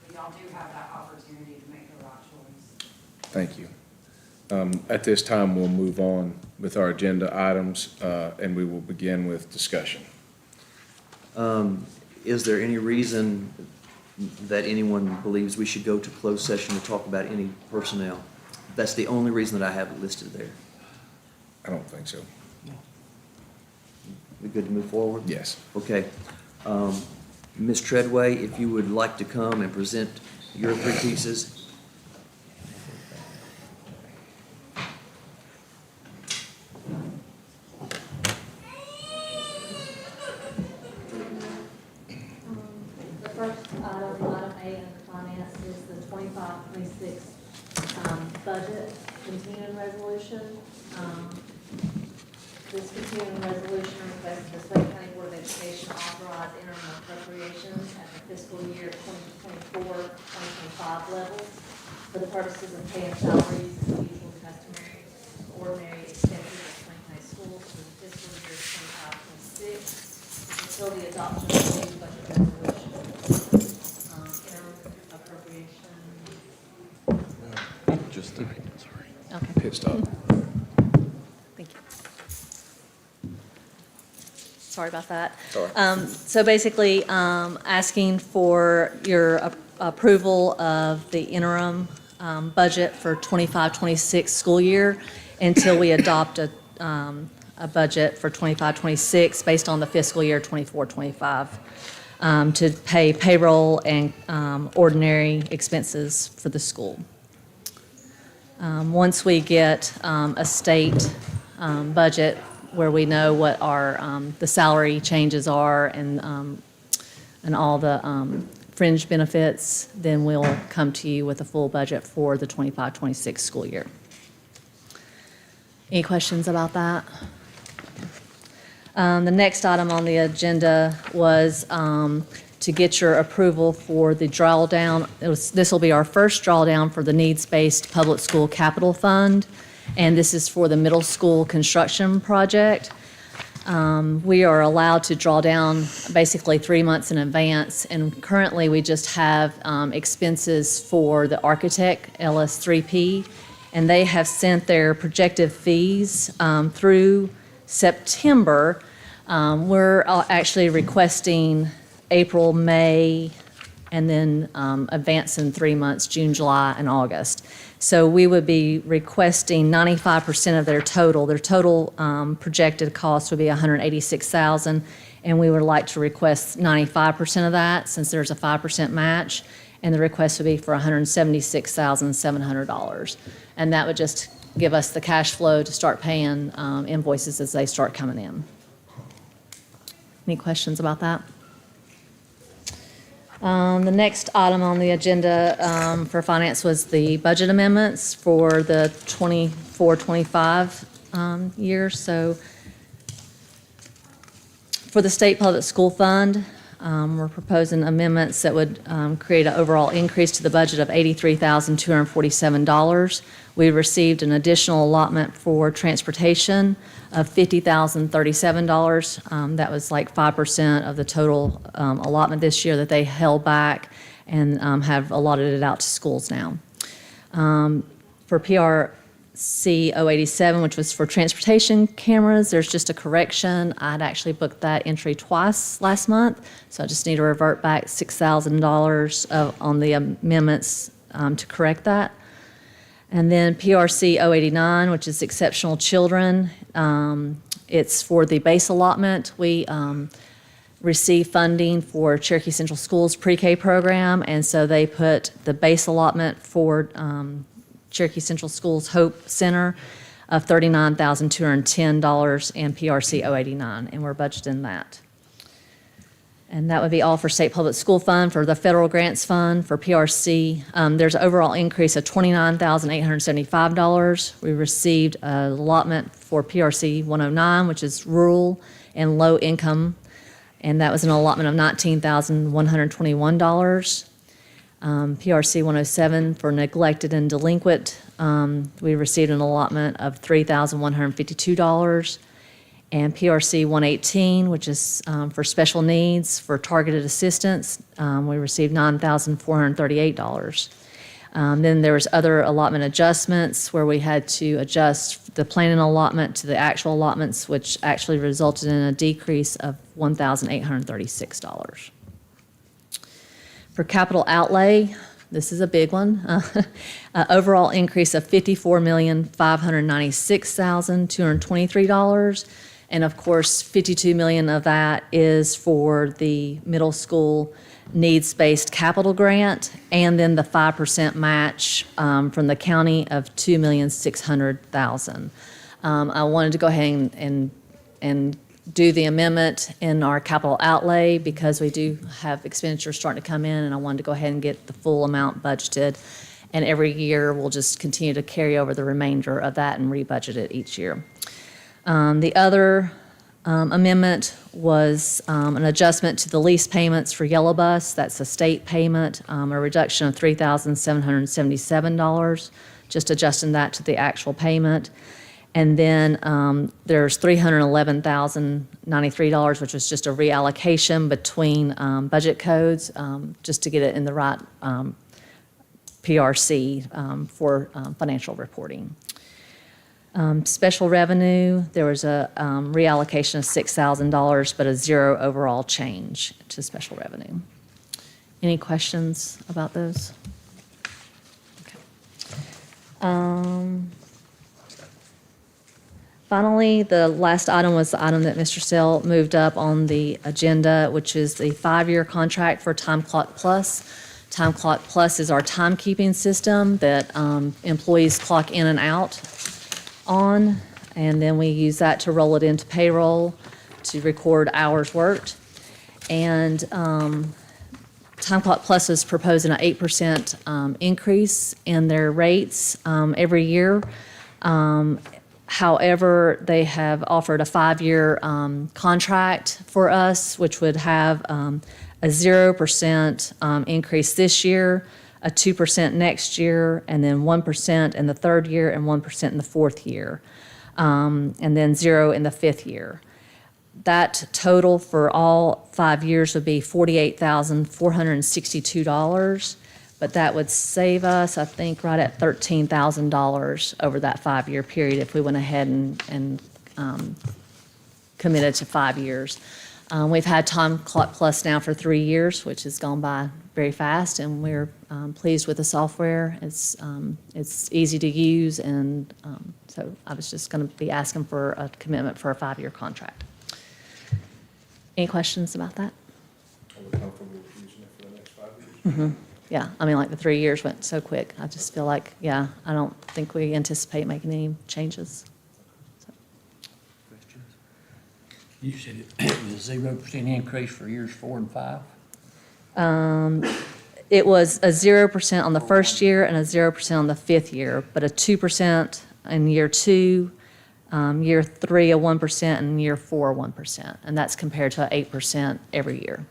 But y'all do have that opportunity to make the right choice. Thank you. At this time, we'll move on with our agenda items, and we will begin with discussion. Is there any reason that anyone believes we should go to closed session to talk about any personnel? That's the only reason that I have it listed there. I don't think so. We good to move forward? Yes. Okay. Ms. Treadway, if you would like to come and present your three pieces. The first item, item A under finance, is the 25-26 budget continuing resolution. This continuing resolution requests the Swain County Board of Education authorize interim appropriations at the fiscal year 2024-2025 levels for the purposes of paying salaries and usual customary ordinary expenses at Swain County Schools for the fiscal year 25-26 until the adoption of the new budget resolution. Interim appropriation. Just a minute, sorry. Okay. Pit stop. Thank you. Sorry about that. All right. So basically, asking for your approval of the interim budget for 25-26 school year until we adopt a budget for 25-26 based on the fiscal year 24-25 to pay payroll and ordinary expenses for the school. Once we get a state budget where we know what our the salary changes are and all the fringe benefits, then we'll come to you with a full budget for the 25-26 school year. Any questions about that? The next item on the agenda was to get your approval for the drawdown. This will be our first drawdown for the needs-based public school capital fund, and this is for the middle school construction project. We are allowed to draw down basically 3 months in advance, and currently we just have expenses for the architect, LS3P, and they have sent their projected fees through September. We're actually requesting April, May, and then advancing 3 months, June, July, and August. So we would be requesting 95% of their total. Their total projected cost would be $186,000, and we would like to request 95% of that since there's a 5% match, and the request would be for $176,700. And that would just give us the cash flow to start paying invoices as they start coming in. Any questions about that? The next item on the agenda for finance was the budget amendments for the 24-25 year. So for the state public school fund, we're proposing amendments that would create an overall increase to the budget of $83,247. We received an additional allotment for transportation of $50,037. That was like 5% of the total allotment this year that they held back and have allotted it out to schools now. For PRC 087, which was for transportation cameras, there's just a correction. I'd actually booked that entry twice last month, so I just need to revert back $6,000 on the amendments to correct that. And then PRC 089, which is exceptional children. It's for the base allotment. We receive funding for Cherokee Central Schools pre-K program, and so they put the base allotment for Cherokee Central Schools Hope Center of $39,210 in PRC 089, and we're budgeting that. And that would be all for State Public School Fund. For the Federal Grants Fund, for PRC, there's an overall increase of $29,875. We received an allotment for PRC 109, which is rural and low income, and that was an allotment of $19,121. PRC 107 for neglected and delinquent, we received an allotment of $3,152. And PRC 118, which is for special needs for targeted assistance, we received $9,438. Then there was other allotment adjustments where we had to adjust the planning allotment to the actual allotments, which actually resulted in a decrease of $1,836. For capital outlay, this is a big one. Overall increase of $54,596,223. And of course, $52 million of that is for the middle school needs-based capital grant, and then the 5% match from the county of $2,600,000. I wanted to go ahead and do the amendment in our capital outlay because we do have expenditures starting to come in, and I wanted to go ahead and get the full amount budgeted. And every year, we'll just continue to carry over the remainder of that and rebudget it each year. The other amendment was an adjustment to the lease payments for Yellow Bus. That's a state payment, a reduction of $3,777, just adjusting that to the actual payment. And then there's $311,093, which was just a reallocation between budget codes, just to get it in the right PRC for financial reporting. Special revenue, there was a reallocation of $6,000, but a zero overall change to special revenue. Any questions about those? Okay. Finally, the last item was the item that Mr. Sell moved up on the agenda, which is the 5-year contract for Time Clock Plus. Time Clock Plus is our timekeeping system that employees clock in and out on, and then we use that to roll it into payroll to record hours worked. And Time Clock Plus is proposing an 8% increase in their rates every year. However, they have offered a 5-year contract for us, which would have a 0% increase this year, a 2% next year, and then 1% in the 3rd year and 1% in the 4th year, and then 0 in the 5th year. That total for all 5 years would be $48,462, but that would save us, I think, right at $13,000 over that 5-year period if we went ahead and committed to 5 years. We've had Time Clock Plus now for 3 years, which has gone by very fast, and we're pleased with the software. It's easy to use, and so I was just going to be asking for a commitment for a 5-year contract. Any questions about that? Are we comfortable with using it for the next 5 years? Mm-hmm. Yeah, I mean, like the 3 years went so quick. I just feel like, yeah, I don't think we anticipate making any changes. You said it was 0% increase for years 4 and 5? It was a 0% on the 1st year and a 0% on the 5th year, but a 2% in year 2, year 3 a 1%, and year 4 a 1%. And that's compared to 8% every year.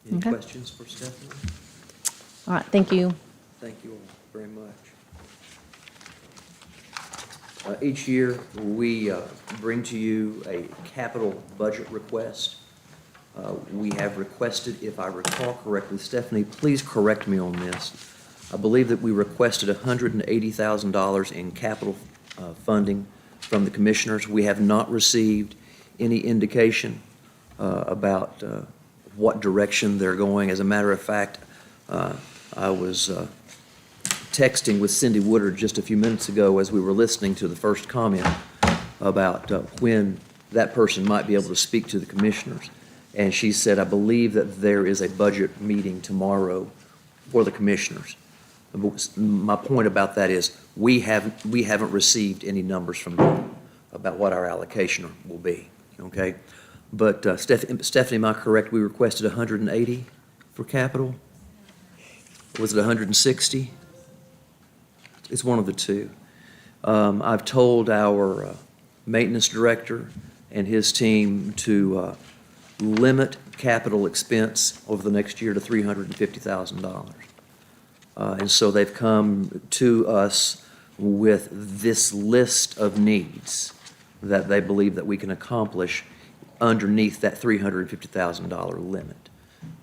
Any Okay. questions for Stephanie? All right, thank you. Thank you all very much. Each year, we bring to you a capital budget request. We have requested, if I recall correctly, Stephanie, please correct me on this. I believe that we requested $180,000 in capital funding from the commissioners. We have not received any indication about what direction they're going. As a matter of fact, I was texting with Cindy Woodard just a few minutes ago as we were listening to the first comment about when that person might be able to speak to the commissioners. And she said, I believe that there is a budget meeting tomorrow for the commissioners. My point about that is we haven't received any numbers from them about what our allocation will be, okay? But Stephanie, am I correct? We requested 180 for capital? Was it 160? It's one of the two. I've told our maintenance director and his team to limit capital expense over the next year to $350,000. And so they've come to us with this list of needs that they believe that we can accomplish underneath that $350,000 limit.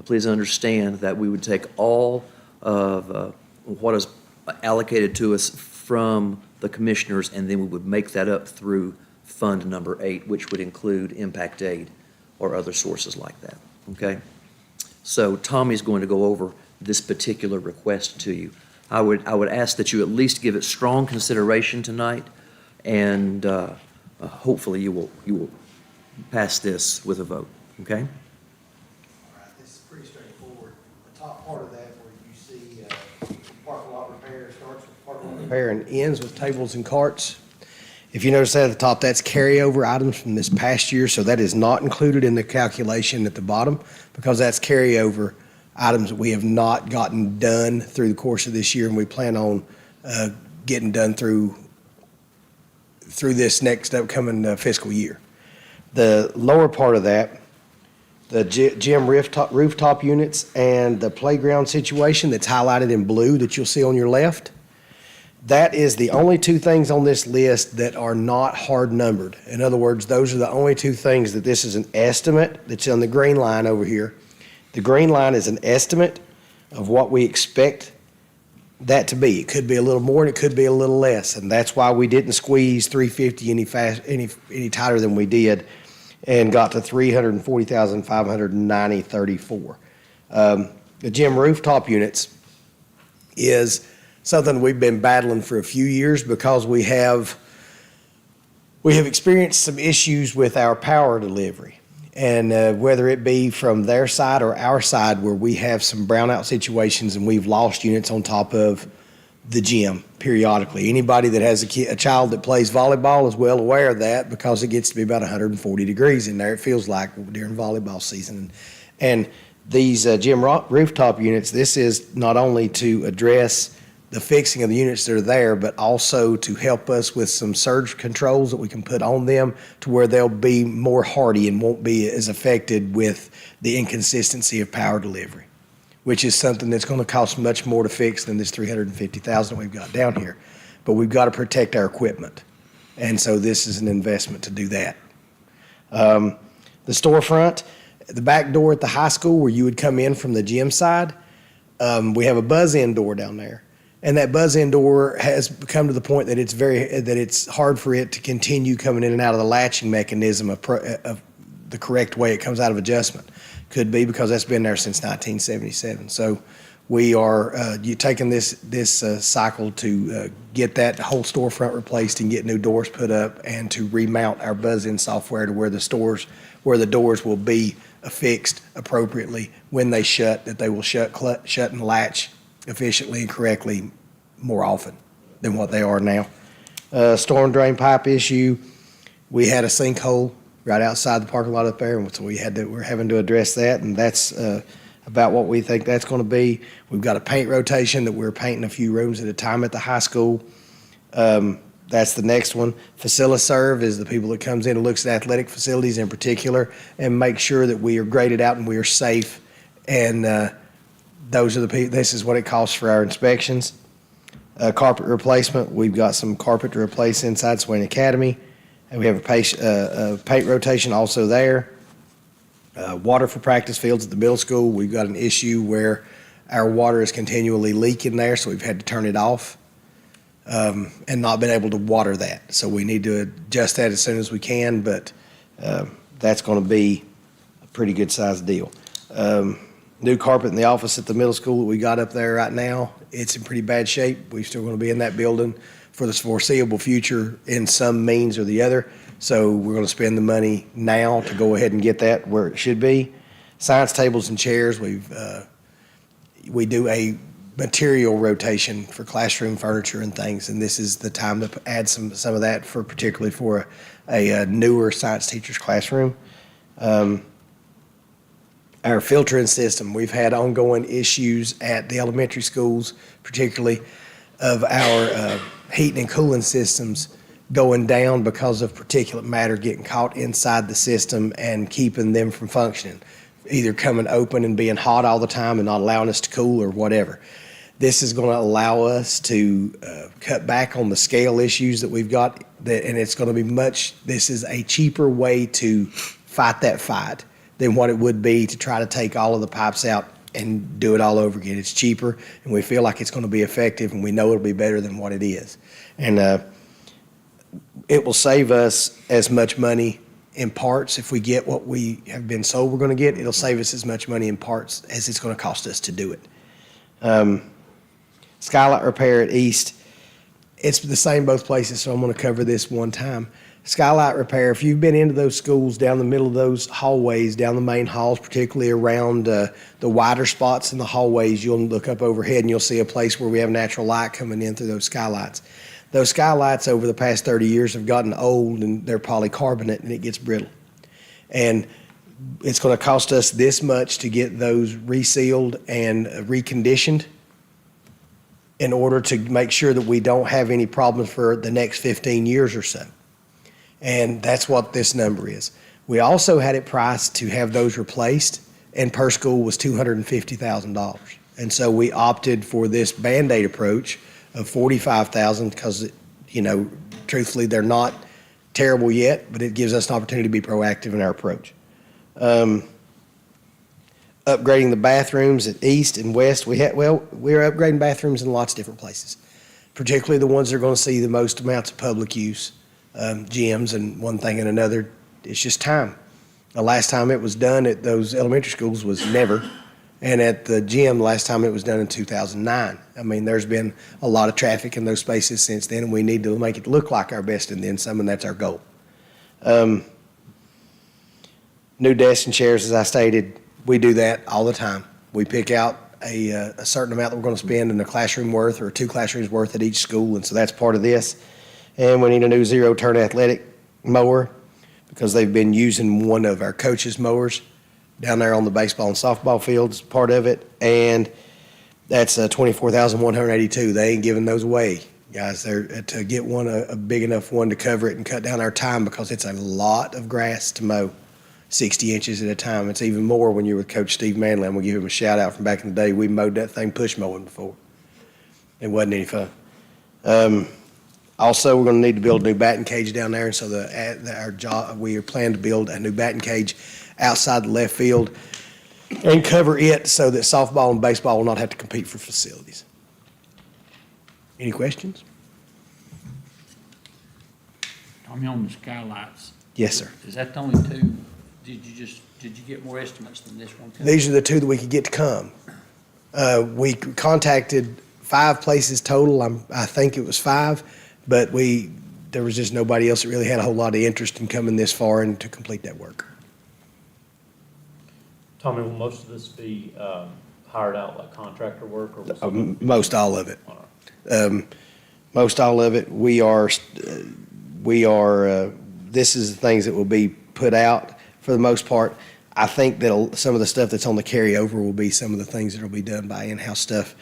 Please understand that we would take all of what is allocated to us from the commissioners, and then we would make that up through Fund number 8, which would include impact aid or other sources like that, okay? So Tommy's going to go over this particular request to you. I would ask that you at least give it strong consideration tonight, and hopefully you will pass this with a vote, okay? All right, this is pretty straightforward. The top part of that where you see parking lot repair starts with parking lot repair and ends with tables and carts. If you notice that at the top, that's carryover items from this past year, so that is not included in the calculation at the bottom because that's carryover items that we have not gotten done through the course of this year, and we plan on getting done through this next upcoming fiscal year. The lower part of that, the gym rooftop units and the playground situation that's highlighted in blue that you'll see on your left, that is the only two things on this list that are not hard numbered. In other words, those are the only two things that this is an estimate that's on the green line over here. The green line is an estimate of what we expect that to be. It could be a little more and it could be a little less, and that's why we didn't squeeze 350 any tighter than we did and got to 340,590.34. The gym rooftop units is something we've been battling for a few years because we have experienced some issues with our power delivery. And whether it be from their side or our side where we have some brownout situations and we've lost units on top of the gym periodically. Anybody that has a child that plays volleyball is well aware of that because it gets to be about 140 degrees in there, it feels like, during volleyball season. And these gym rooftop units, this is not only to address the fixing of the units that are there, but also to help us with some surge controls that we can put on them to where they'll be more hardy and won't be as affected with the inconsistency of power delivery, which is something that's going to cost much more to fix than this $350,000 we've got down here. But we've got to protect our equipment. And so this is an investment to do that. The storefront, the back door at the high school where you would come in from the gym side, we have a buzz-in door down there. And that buzz-in door has come to the point that it's hard for it to continue coming in and out of the latching mechanism of the correct way it comes out of adjustment. Could be because that's been there since 1977. So we are taking this cycle to get that whole storefront replaced and get new doors put up and to remount our buzz-in software to where the doors will be affixed appropriately when they shut, that they will shut and latch efficiently and correctly more often than what they are now. Storm drain pipe issue, we had a sinkhole right outside the parking lot up there, and so we're having to address that, and that's about what we think that's going to be. We've got a paint rotation that we're painting a few rooms at a time at the high school. That's the next one. FaciliServe is the people that comes in and looks at athletic facilities in particular and makes sure that we are graded out and we are safe, and this is what it costs for our inspections. Carpet replacement, we've got some carpet to replace inside Swain Academy, and we have a paint rotation also there. Water for practice fields at the middle school, we've got an issue where our water is continually leaking there, so we've had to turn it off and not been able to water that. So we need to adjust that as soon as we can, but that's going to be a pretty good sized deal. New carpet in the office at the middle school that we got up there right now, it's in pretty bad shape. We're still going to be in that building for the foreseeable future in some means or the other. So we're going to spend the money now to go ahead and get that where it should be. Science tables and chairs, we do a material rotation for classroom furniture and things, and this is the time to add some of that particularly for a newer science teacher's classroom. Our filtering system, we've had ongoing issues at the elementary schools, particularly of our heating and cooling systems going down because of particulate matter getting caught inside the system and keeping them from functioning, either coming open and being hot all the time and not allowing us to cool or whatever. This is going to allow us to cut back on the scale issues that we've got, and it's going to be this is a cheaper way to fight that fight than what it would be to try to take all of the pipes out and do it all over again. It's cheaper, and we feel like it's going to be effective, and we know it'll be better than what it is. And it will save us as much money in parts if we get what we have been sold we're going to get. It'll save us as much money in parts as it's going to cost us to do it. Skylight repair at East, it's the same both places, so I'm going to cover this one time. Skylight repair, if you've been into those schools, down the middle of those hallways, down the main halls, particularly around the wider spots in the hallways, you'll look up overhead and you'll see a place where we have natural light coming in through those skylights. Those skylights over the past 30 years have gotten old and they're polycarbonate and it gets brittle. And it's going to cost us this much to get those resealed and reconditioned in order to make sure that we don't have any problems for the next 15 years or so. And that's what this number is. We also had it priced to have those replaced, and per school was $250,000. And so we opted for this Band-Aid approach of $45,000 because, truthfully, they're not terrible yet, but it gives us an opportunity to be proactive in our approach. Upgrading the bathrooms at East and West, we're upgrading bathrooms in lots of different places, particularly the ones that are going to see the most amounts of public use, gyms and one thing and another. It's just time. The last time it was done at those elementary schools was never, and at the gym, the last time it was done in 2009. I mean, there's been a lot of traffic in those spaces since then, and we need to make it look like our best and then some, and that's our goal. New desks and chairs, as I stated, we do that all the time. We pick out a certain amount that we're going to spend in a classroom worth or 2 classrooms worth at each school, and so that's part of this. And we need a new zero-turn athletic mower because they've been using one of our coaches' mowers down there on the baseball and softball fields, part of it, and that's $24,182. They ain't giving those away, guys. They're to get one a big enough one to cover it and cut down our time because it's a lot of grass to mow. 60 inches at a time. It's even more when you're with Coach Steve Manley. I'm going to give him a shout out from back in the day. We mowed that thing push mowing before. It wasn't any fun. Also, we're going to need to build a new batting cage down there. And so we are planning to build a new batting cage outside the left field and cover it so that softball and baseball will not have to compete for facilities. Any questions? Tommy, on the skylights. Yes, sir. Is that the only 2? Did you get more estimates than this one? These are the 2 that we could get to come. We contacted 5 places total. I think it was 5, but there was just nobody else that really had a whole lot of interest in coming this far and to complete that work. Tommy, will most of this be hired out like contractor work, or will most all of it? Most all of it. We are. This is the things that will be put out for the most part. I think that some of the stuff that's on the carryover will be some of the things that will be done by in-house stuff.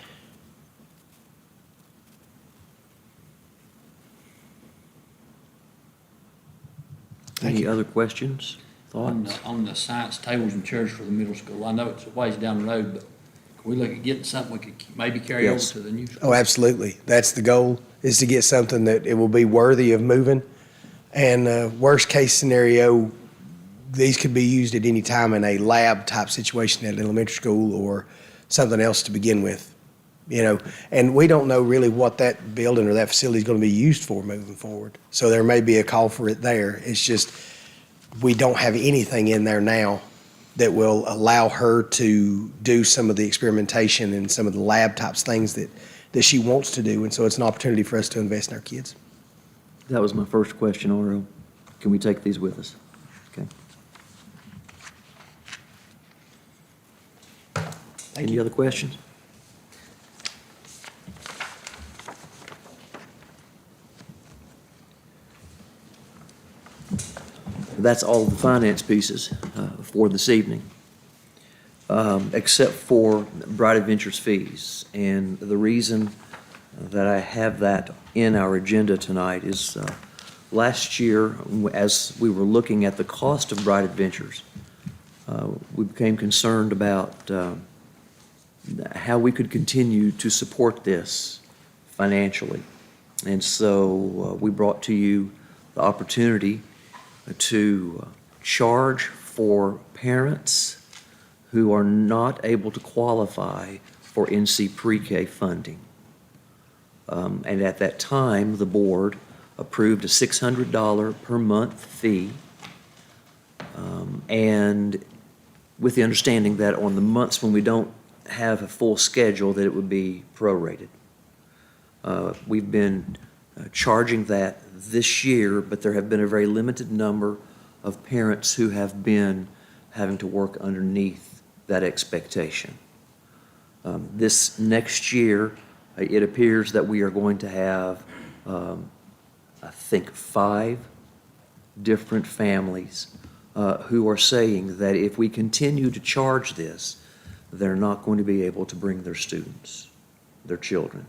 Any other questions, thoughts? On the science tables and chairs for the middle school, I know it's a ways down the road, but can we look at getting something we could maybe carry over to the new school? Oh, absolutely. That's the goal, is to get something that it will be worthy of moving. And worst case scenario, these could be used at any time in a lab type situation at elementary school or something else to begin with, and we don't know really what that building or that facility is going to be used for moving forward. So there may be a call for it there. It's just, we don't have anything in there now that will allow her to do some of the experimentation and some of the lab types things that she wants to do. And so it's an opportunity for us to invest in our kids. That was my first question, Oro. Can we take these with us? Okay. Any other questions? That's all the finance pieces for this evening, except for Bright Adventures fees. And the reason that I have that in our agenda tonight is last year, as we were looking at the cost of Bright Adventures, we became concerned about how we could continue to support this financially. And so we brought to you the opportunity to charge for parents who are not able to qualify for NC Pre-K funding. And at that time, the board approved a $600 per month fee, and with the understanding that on the months when we don't have a full schedule, that it would be prorated. We've been charging that this year, but there have been a very limited number of parents who have been having to work underneath that expectation. This next year, it appears that we are going to have, I think, 5 different families who are saying that if we continue to charge this, they're not going to be able to bring their students, their children.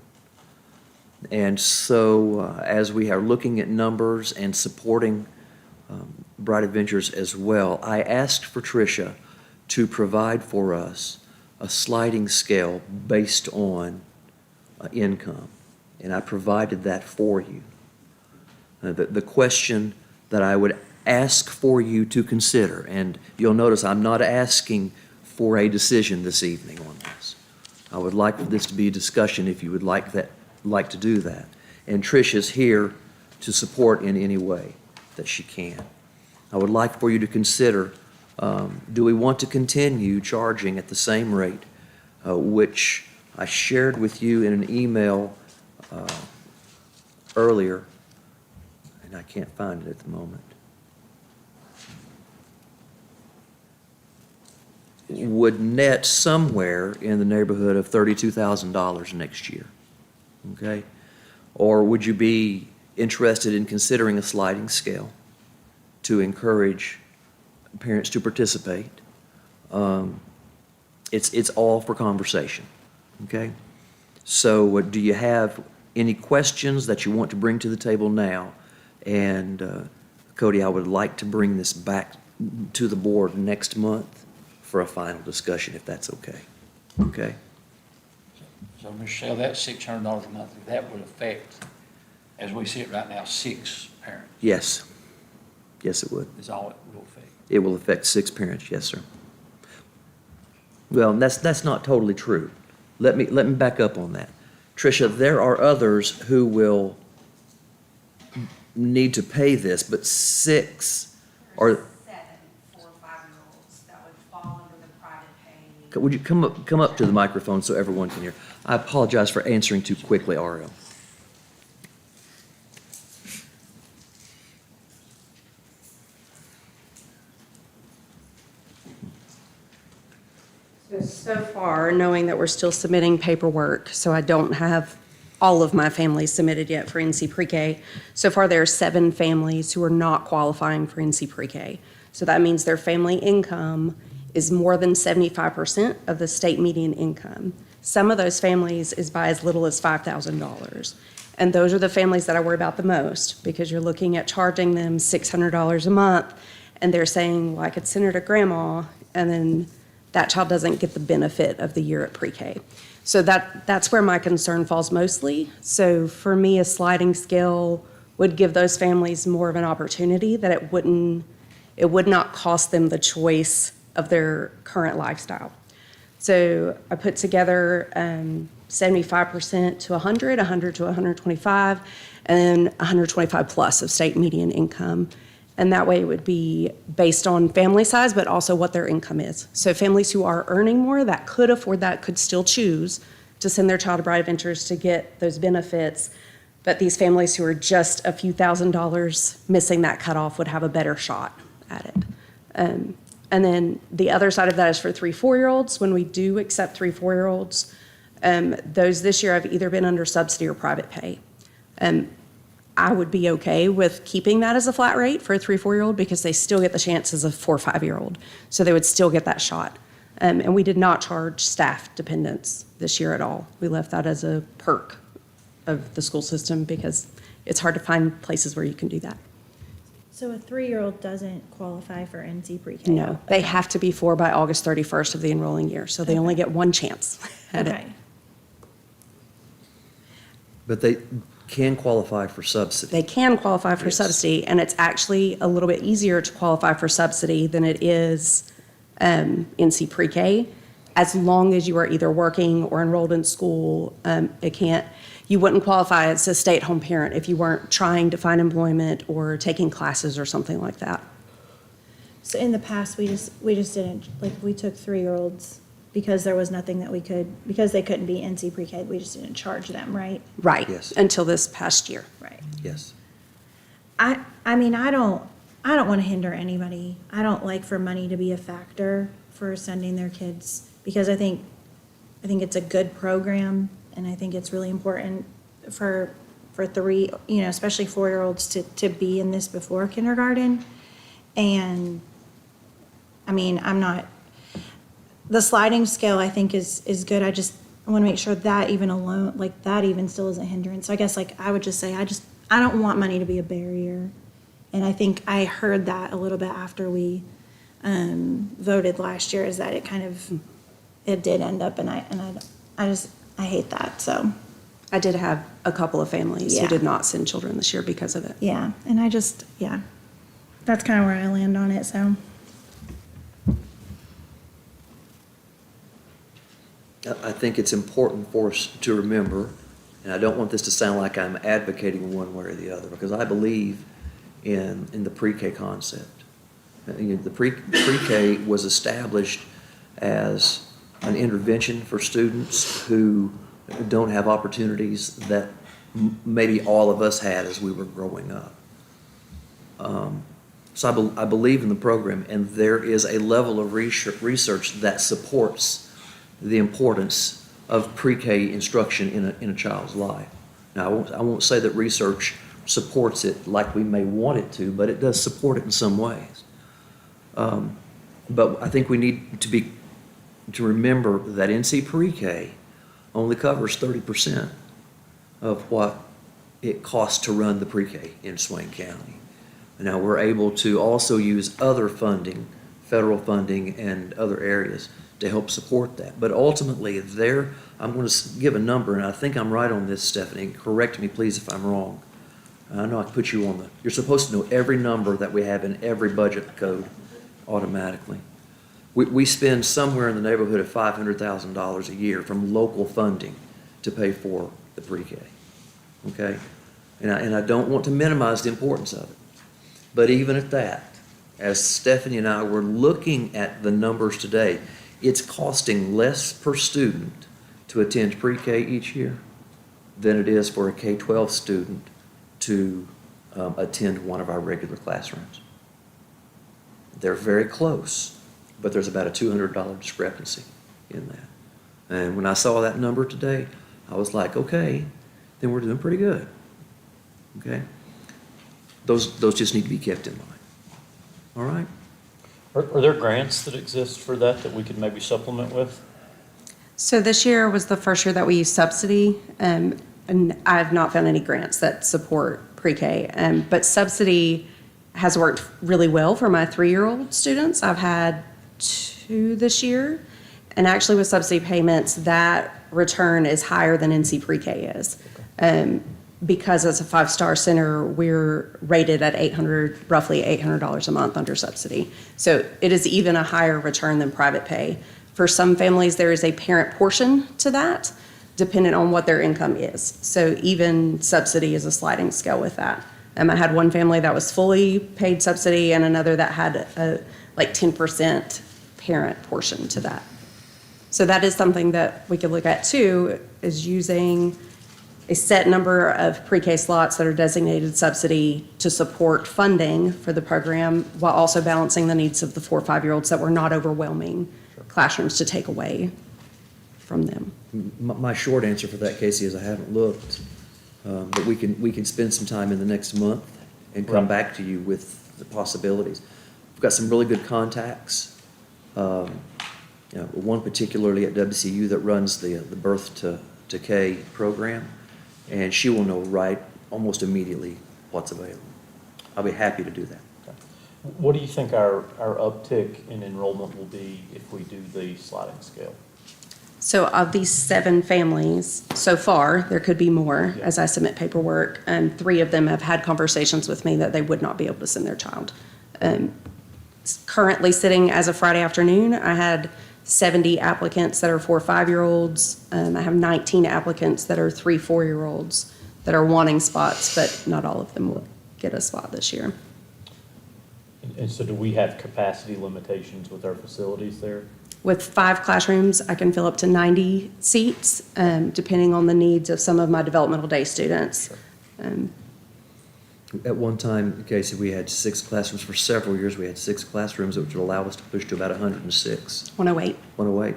And so as we are looking at numbers and supporting Bright Adventures as well, I asked for Tricia to provide for us a sliding scale based on income, and I provided that for you. The question that I would ask for you to consider, and you'll notice I'm not asking for a decision this evening on this. I would like for this to be a discussion if you would like to do that. And Tricia's here to support in any way that she can. I would like for you to consider, do we want to continue charging at the same rate, which I shared with you in an email earlier, and I can't find it at the moment. Would net somewhere in the neighborhood of $32,000 next year, okay? Or would you be interested in considering a sliding scale to encourage parents to participate? It's all for conversation, okay? So do you have any questions that you want to bring to the table now? And Cody, I would like to bring this back to the board next month for a final discussion, if that's okay. Okay? So, Michelle, that $600 a month, that would affect, as we see it right now, 6 parents. Yes. Yes, it would. Is all it will affect. It will affect 6 parents, yes, sir. Well, that's not totally true. Let me back up on that. Tricia, there are others who will need to pay this, but 6 or 7 4 or 5-year-olds that would fall under the private pay. would you come up to the microphone so everyone can hear? I apologize for answering too quickly, Ariel. So far, knowing that we're still submitting paperwork, so I don't have all of my families submitted yet for NC Pre-K. So far, there are 7 families who are not qualifying for NC Pre-K. So that means their family income is more than 75% of the state median income. Some of those families is by as little as $5,000. And those are the families that I worry about the most, because you're looking at charging them $600 a month, and they're saying, well, I could send her to grandma, and then that child doesn't get the benefit of the year at pre-K. So that's where my concern falls mostly. So for me, a sliding scale would give those families more of an opportunity, that it would not cost them the choice of their current lifestyle. So I put together 75% to 100, 100 to 125, and 125 plus of state median income. And that way it would be based on family size, but also what their income is. So families who are earning more that could afford that could still choose to send their child to Bright Adventures to get those benefits. But these families who are just a few $1,000s missing that cutoff would have a better shot at it. And then the other side of that is for 3-4-year-olds. When we do accept 3-4-year-olds, those this year have either been under subsidy or private pay. I would be okay with keeping that as a flat rate for a 3-4-year-old because they still get the chance as a 4 or 5-year-old. So they would still get that shot. And we did not charge staff dependents this year at all. We left that as a perk of the school system because it's hard to find places where you can do that. So a 3-year-old doesn't qualify for NC pre-K? No, they have to be 4 by August 31st of the enrolling year, so they only get one chance at it. Okay. But they can qualify for subsidy. They can qualify for subsidy, and it's actually a little bit easier to qualify for subsidy than it is NC pre-K, as long as you are either working or enrolled in school. You wouldn't qualify as a stay-at-home parent if you weren't trying to find employment or taking classes or something like that. So in the past, we just didn't, like, we took 3-year-olds because there was nothing that we could, because they couldn't be NC pre-K, we just didn't charge them, right? Right. Yes. Until this past year. Right. Yes. I mean, I don't want to hinder anybody. I don't like for money to be a factor for sending their kids, because I think it's a good program, and I think it's really important for three, especially 4-year-olds to be in this before kindergarten. And I mean, the sliding scale I think is good. I want to make sure that even alone, like that even still isn't hindrance. So I guess I would just say, I don't want money to be a barrier. And I think I heard that a little bit after we voted last year, is that it did end up, and I hate that, so. I did have a couple of families who Yeah. did not send children this year because of it. Yeah, and that's kind of where I land on it, so. I think it's important for us to remember, and I don't want this to sound like I'm advocating one way or the other, because I believe in the pre-K concept. The pre-K was established as an intervention for students who don't have opportunities that maybe all of us had as we were growing up. So I believe in the program, and there is a level of research that supports the importance of pre-K instruction in a child's life. Now, I won't say that research supports it like we may want it to, but it does support it in some ways. But I think we need to remember that NC pre-K only covers 30% of what it costs to run the pre-K in Swain County. Now, we're able to also use other funding, federal funding and other areas to help support that. But ultimately, I'm going to give a number, and I think I'm right on this, Stephanie. Correct me, please, if I'm wrong. I know I put you on you're supposed to know every number that we have in every budget code automatically. We spend somewhere in the neighborhood of $500,000 a year from local funding to pay for the pre-K, okay? And I don't want to minimize the importance of it. But even at that, as Stephanie and I were looking at the numbers today, it's costing less per student to attend pre-K each year than it is for a K-12 student to attend one of our regular classrooms. They're very close, but there's about a $200 discrepancy in that. And when I saw that number today, I was like, okay, then we're doing pretty good, okay? Those just need to be kept in mind, all right? Are there grants that exist for that we could maybe supplement with? So this year was the first year that we used subsidy, and I have not found any grants that support pre-K. But subsidy has worked really well for my 3-year-old students. I've had 2 this year, and actually with subsidy payments, that return is higher than NC pre-K is. Because as a 5-star center, we're rated at roughly $800 a month under subsidy. So it is even a higher return than private pay. For some families, there is a parent portion to that, depending on what their income is. So even subsidy is a sliding scale with that. I had one family that was fully paid subsidy and another that had a 10% parent portion to that. So that is something that we could look at too, is using a set number of pre-K slots that are designated subsidy to support funding for the program, while also balancing the needs of the 4 or 5-year-olds that were not overwhelming classrooms to take away from them. My short answer for that, Casey, is I haven't looked, but we can spend some time in the next month and come back to you with the possibilities. We've got some really good contacts. One particularly at WCU that runs the Birth to K program, and she will know right almost immediately what's available. I'll be happy to do that. What do you think our uptick in enrollment will be if we do the sliding scale? So of these 7 families, so far, there could be more as I submit paperwork, and 3 of them have had conversations with me that they would not be able to send their child. Currently sitting as of Friday afternoon, I had 70 applicants that are 4 or 5-year-olds. I have 19 applicants that are 3 4-year-olds that are wanting spots, but not all of them will get a spot this year. And so do we have capacity limitations with our facilities there? With 5 classrooms, I can fill up to 90 seats, depending on the needs of some of my developmental day students. At one time, Casey, we had 6 classrooms. For several years, we had 6 classrooms, which would allow us to push to about 106. 108. 108.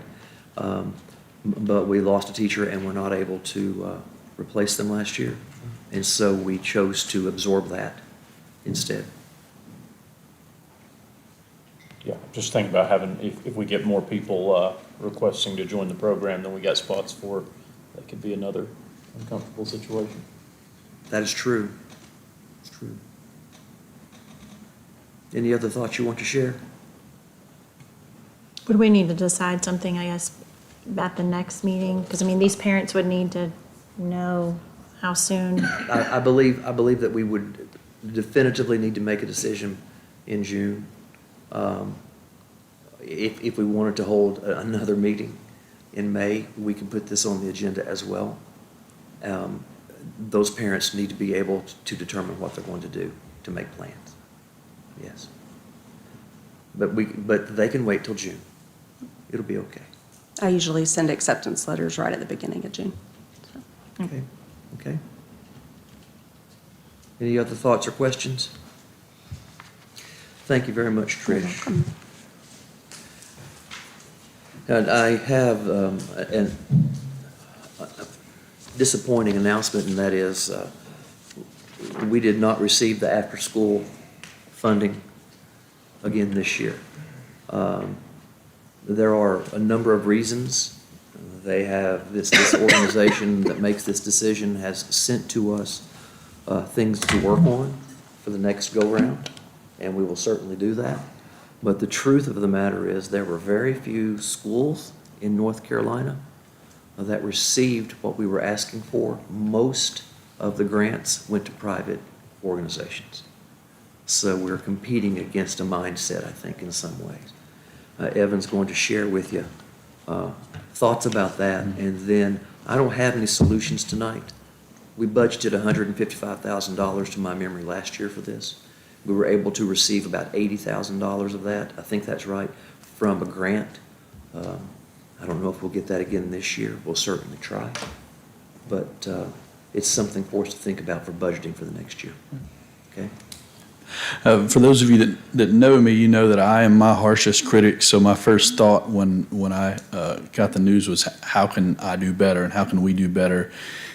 But we lost a teacher and were not able to replace them last year. And so we chose to absorb that instead. Yeah, just think about having, if we get more people requesting to join the program than we got spots for, that could be another uncomfortable situation. That is true. It's true. Any other thoughts you want to share? Would we need to decide something, I guess, at the next meeting? Because, I mean, these parents would need to know how soon. I believe that we would definitively need to make a decision in June. If we wanted to hold another meeting in May, we can put this on the agenda as well. Those parents need to be able to determine what they're going to do, to make plans. Yes. But they can wait till June. It'll be okay. I usually send acceptance letters right at the beginning of June. So. Okay. Okay. Any other thoughts or questions? Thank you very much, Trish. And I have a disappointing announcement, and that is we did not receive the after-school funding again this year. There are a number of reasons. They have this organization that makes this decision has sent to us things to work on for the next go-round, and we will certainly do that. But the truth of the matter is there were very few schools in North Carolina that received what we were asking for. Most of the grants went to private organizations. So we're competing against a mindset, I think, in some ways. Evan's going to share with you thoughts about that, and then I don't have any solutions tonight. We budgeted $155,000 to my memory last year for this. We were able to receive about $80,000 of that, I think that's right, from a grant. I don't know if we'll get that again this year. We'll certainly try. But it's something for us to think about for budgeting for the next year. Okay? For those of you that know me, you know that I am my harshest critic. So my first thought when I got the news was, how can I do better and how can we do better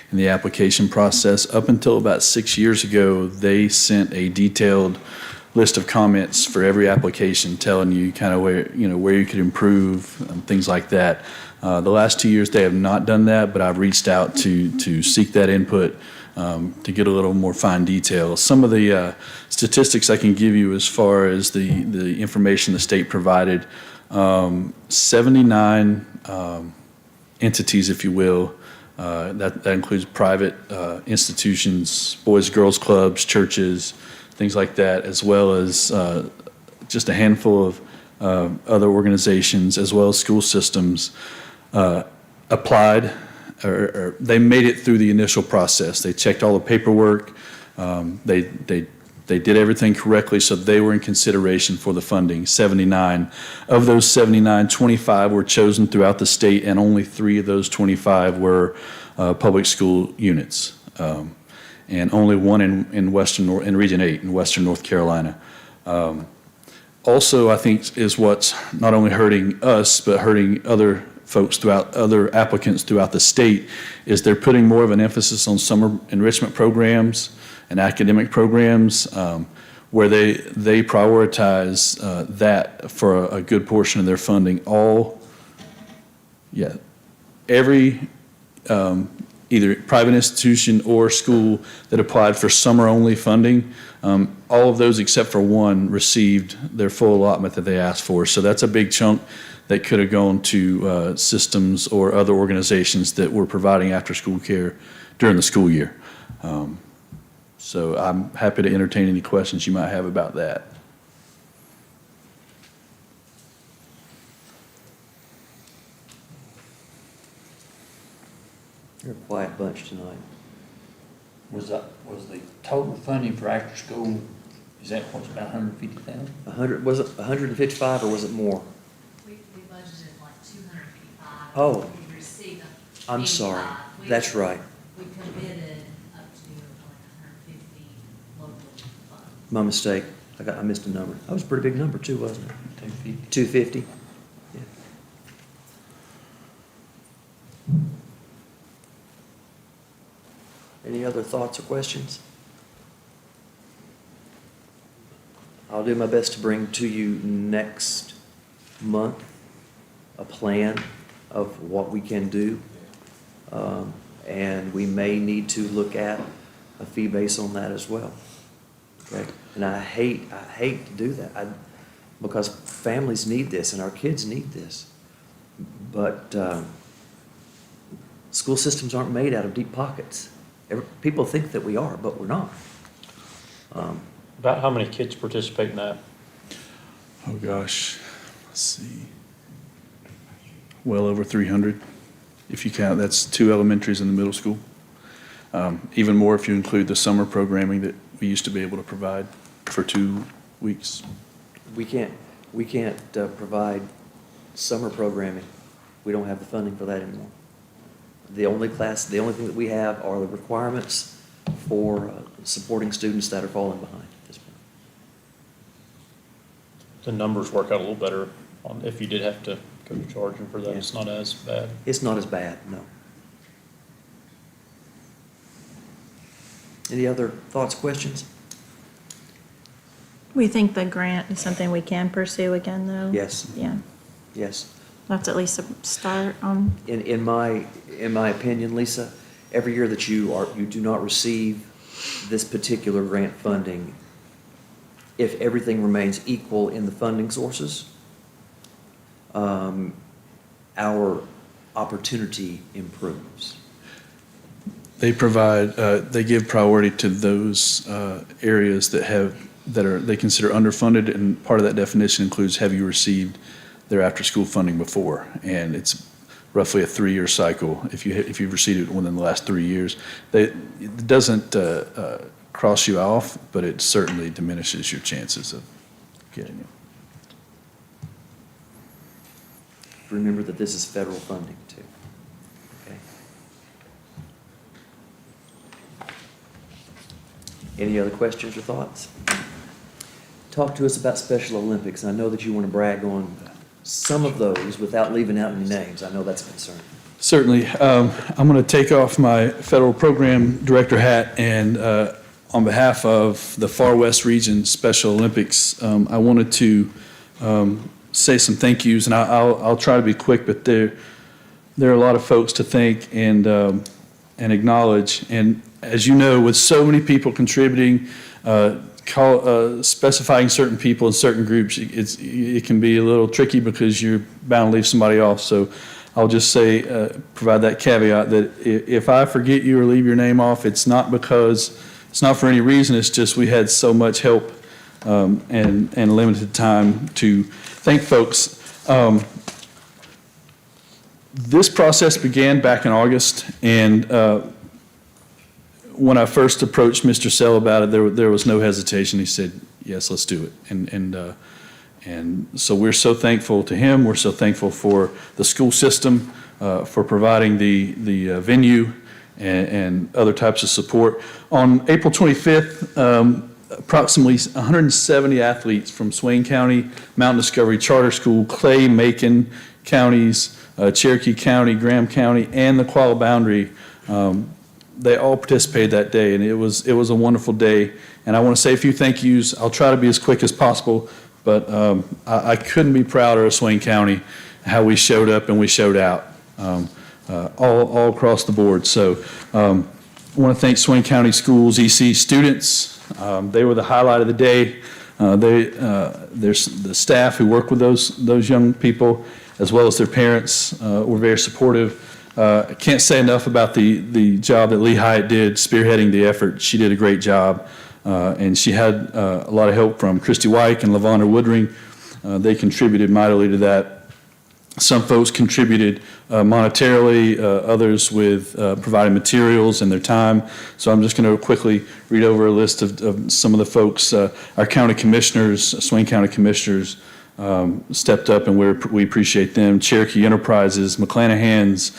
in the application process? Up until about 6 years ago, they sent a detailed list of comments for every application, telling you kind of where you could improve and things like that. The last 2 years, they have not done that, but I've reached out to seek that input to get a little more fine detail. Some of the statistics I can give you as far as the information the state provided, 79 entities, if you will. That includes private institutions, boys, girls clubs, churches, things like that, as well as just a handful of other organizations, as well as school systems, applied, or they made it through the initial process. They checked all the paperwork. They did everything correctly, so they were in consideration for the funding. 79. Of those 79, 25 were chosen throughout the state, and only 3 of those 25 were public school units, and only 1 in Region 8 in Western North Carolina. Also, I think is what's not only hurting us, but hurting other folks other applicants throughout the state, is they're putting more of an emphasis on summer enrichment programs and academic programs, where they prioritize that for a good portion of their funding. Every either private institution or school that applied for summer-only funding. All of those except for one received their full allotment that they asked for. So that's a big chunk that could have gone to systems or other organizations that were providing after-school care during the school year. So I'm happy to entertain any questions you might have about that. You're a quiet bunch tonight. Was the total funding for after school, is that what's about 150,000? Was it 155 or was it more? We budgeted like 255. Oh. We received I'm sorry. 85. That's right. We committed up to like 150 local funds. My mistake. I missed a number. That was a pretty big number too, wasn't it? 250. 250? Yeah. Any other thoughts or questions? I'll do my best to bring to you next month a plan of what we can do. And we may need to look at a fee base on that as well. Okay? And I hate to do that because families need this and our kids need this. But school systems aren't made out of deep pockets. People think that we are, but we're not. About how many kids participate in that? Oh, gosh, let's see. Well over 300, if you count. That's 2 elementaries and the middle school. Even more if you include the summer programming that we used to be able to provide for 2 weeks. We can't provide summer programming. We don't have the funding for that anymore. The only thing that we have are the requirements for supporting students that are falling behind at this point. The numbers work out a little better on if you did have to go charging for that. Yeah. It's not as bad. It's not as bad, no. Any other thoughts, questions? We think the grant is something we can pursue again, though? Yes. Yeah, Yes. that's at least a start on. In my opinion, Lisa, every year that you do not receive this particular grant funding, if everything remains equal in the funding sources, our opportunity improves. They provide, they give priority to those areas they consider underfunded, and part of that definition includes, have you received their after-school funding before? And it's roughly a 3-year cycle if you've received it within the last 3 years. It doesn't cross you off, but it certainly diminishes your chances of getting it. Remember that this is federal funding too. Okay. Any other questions or thoughts? Talk to us about Special Olympics. I know that you want to brag on some of those without leaving out any names. I know that's a concern. Certainly. I'm going to take off my federal program director hat, and on behalf of the Far West Region Special Olympics, I wanted to say some thank yous, and I'll try to be quick, but there are a lot of folks to thank and acknowledge. And as you know, with so many people contributing, specifying certain people in certain groups, it can be a little tricky because you're bound to leave somebody off. So I'll just say, provide that caveat that if I forget you or leave your name off, it's not for any reason. It's just we had so much help and limited time to thank folks. This process began back in August, and when I first approached Mr. Sell about it, there was no hesitation. He said, yes, let's do it. And so we're so thankful to him. We're so thankful for the school system for providing the venue and other types of support. On April 25th, approximately 170 athletes from Swain County, Mountain Discovery Charter School, Clay, Macon counties, Cherokee County, Graham County, and the Qualla Boundary, they all participated that day, and it was a wonderful day. And I want to say a few thank yous. I'll try to be as quick as possible, but I couldn't be prouder of Swain County, how we showed up and we showed out. all across the board. So I want to thank Swain County Schools EC students. They were the highlight of the day. There's the staff who work with those young people, as well as their parents, were very supportive. I can't say enough about the job that Lee Hyatt did spearheading the effort. She did a great job, and she had a lot of help from Christy Wyke and LaVonda Woodring. They contributed mightily to that. Some folks contributed monetarily, others with providing materials and their time. So I'm just going to quickly read over a list of some of the folks. Our county commissioners, Swain County commissioners, stepped up, and we appreciate them. Cherokee Enterprises, McClanahan's,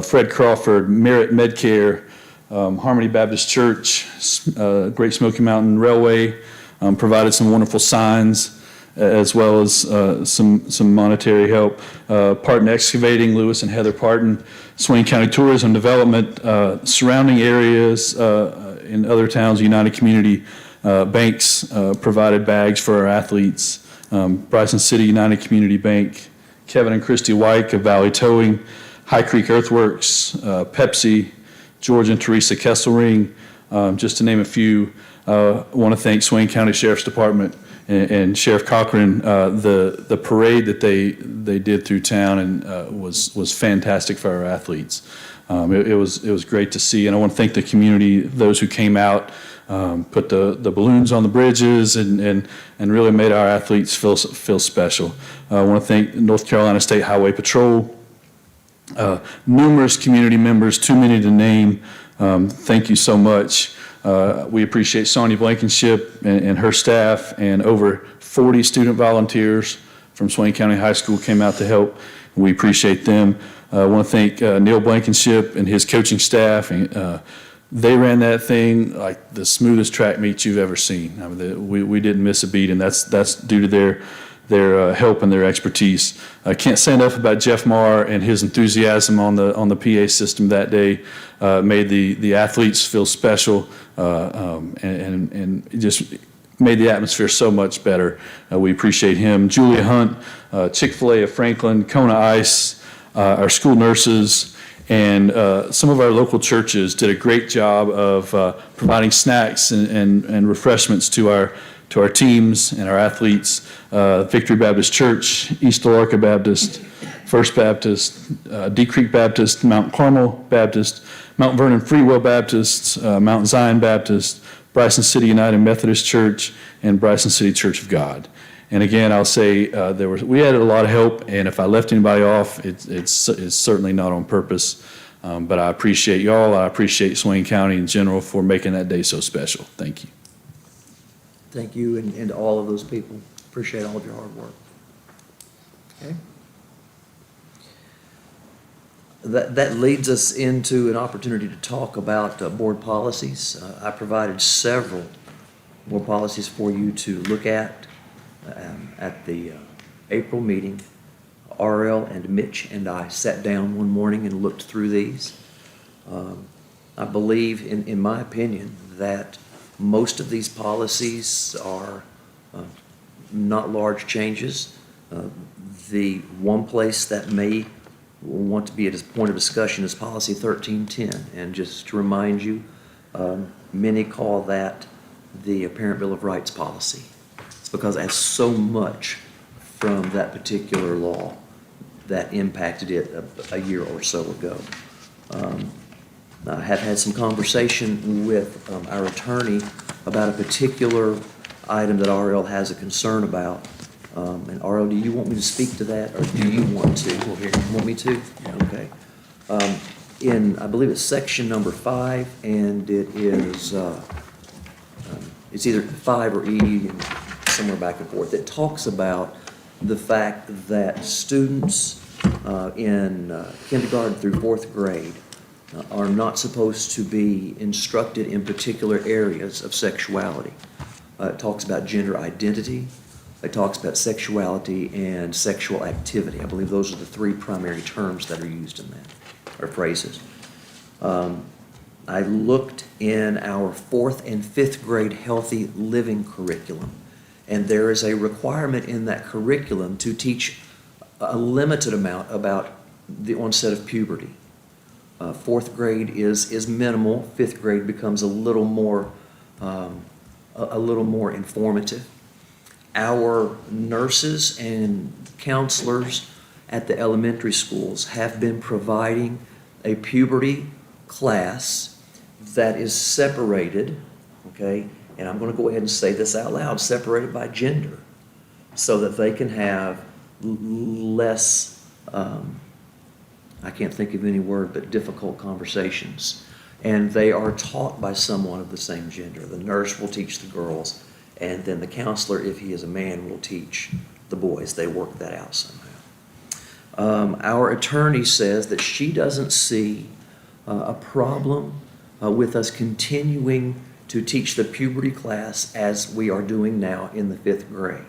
Fred Crawford, Merritt Medcare, Harmony Baptist Church, Great Smoky Mountain Railway provided some wonderful signs, as well as some monetary help. Parton Excavating, Lewis and Heather Parton, Swain County Tourism Development, surrounding areas in other towns, United Community Banks provided bags for our athletes. Bryson City United Community Bank, Kevin and Christy Wyke of Valley Towing, High Creek Earthworks, Pepsi, George and Teresa Kesselring, just to name a few. I want to thank Swain County Sheriff's Department and Sheriff Cochran. The parade that they did through town and was fantastic for our athletes. It was great to see, and I want to thank the community, those who came out, put the balloons on the bridges and really made our athletes feel special. I want to thank North Carolina State Highway Patrol, numerous community members, too many to name. Thank you so much. We appreciate Sonia Blankenship and her staff, and over 40 student volunteers from Swain County High School came out to help. We appreciate them. I want to thank Neil Blankenship and his coaching staff. They ran that thing like the smoothest track meet you've ever seen. I mean, we didn't miss a beat, and that's due to their help and their expertise. I can't say enough about Jeff Marr and his enthusiasm on the PA system that day. Made the athletes feel special, and just made the atmosphere so much better. We appreciate him. Julia Hunt, Chick-fil-A of Franklin, Kona Ice, our school nurses, and some of our local churches did a great job of providing snacks and refreshments to our teams and our athletes. Victory Baptist Church, East Alarka Baptist, First Baptist, Deep Creek Baptist, Mount Carmel Baptist, Mount Vernon Freewell Baptist, Mount Zion Baptist, Bryson City United Methodist Church, and Bryson City Church of God. And again, I'll say we had a lot of help, and if I left anybody off, it's certainly not on purpose. But I appreciate y'all. I appreciate Swain County in general for making that day so special. Thank you. Thank you and all of those people. Appreciate all of your hard work. Okay. That leads us into an opportunity to talk about board policies. I provided several board policies for you to look at the April meeting. RL and Mitch and I sat down one morning and looked through these. I believe, in my opinion, that most of these policies are not large changes. The one place that may want to be at a point of discussion is policy 1310. And just to remind you, many call that the Parent Bill of Rights policy. It's because it has so much from that particular law that impacted it a year or so ago. I have had some conversation with our attorney about a particular item that RL has a concern about. And RL, do you want me to speak to that, or do you want to? Want me to? Okay. I believe it's section number 5, and it is, it's either 5 or E, and somewhere back and forth. It talks about the fact that students in kindergarten through 4th grade are not supposed to be instructed in particular areas of sexuality. It talks about gender identity. It talks about sexuality and sexual activity. I believe those are the 3 primary terms that are used in that, or phrases. I looked in our 4th and 5th grade healthy living curriculum, and there is a requirement in that curriculum to teach a limited amount about the onset of puberty. Fourth grade is minimal. Fifth grade becomes a little more informative. Our nurses and counselors at the elementary schools have been providing a puberty class that is separated, okay, and I'm going to go ahead and say this out loud, separated by gender, so that they can have less, I can't think of any word, but difficult conversations. And they are taught by someone of the same gender. The nurse will teach the girls, and then the counselor, if he is a man, will teach the boys. They work that out somehow. Our attorney says that she doesn't see a problem with us continuing to teach the puberty class as we are doing now in the 5th grade.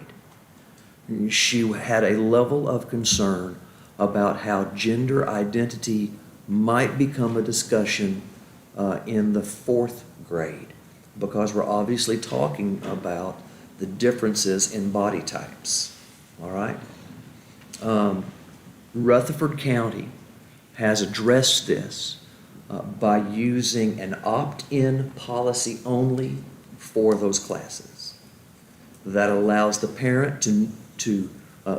She had a level of concern about how gender identity might become a discussion in the 4th grade, because we're obviously talking about the differences in body types, all right? Rutherford County has addressed this by using an opt-in policy only for those classes that allows the parent to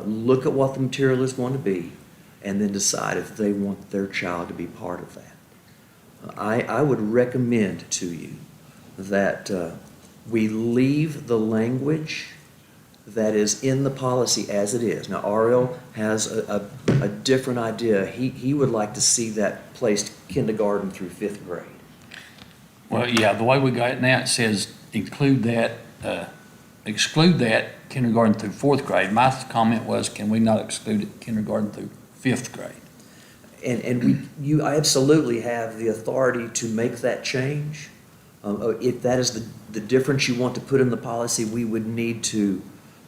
look at what the material is going to be and then decide if they want their child to be part of that. I would recommend to you that we leave the language that is in the policy as it is. Now, RL has a different idea. He would like to see that placed kindergarten through 5th grade. Well, yeah, the way we got it now, it says exclude that kindergarten through 4th grade. My comment was, can we not exclude it kindergarten through 5th grade? And you absolutely have the authority to make that change. If that is the difference you want to put in the policy, we would need to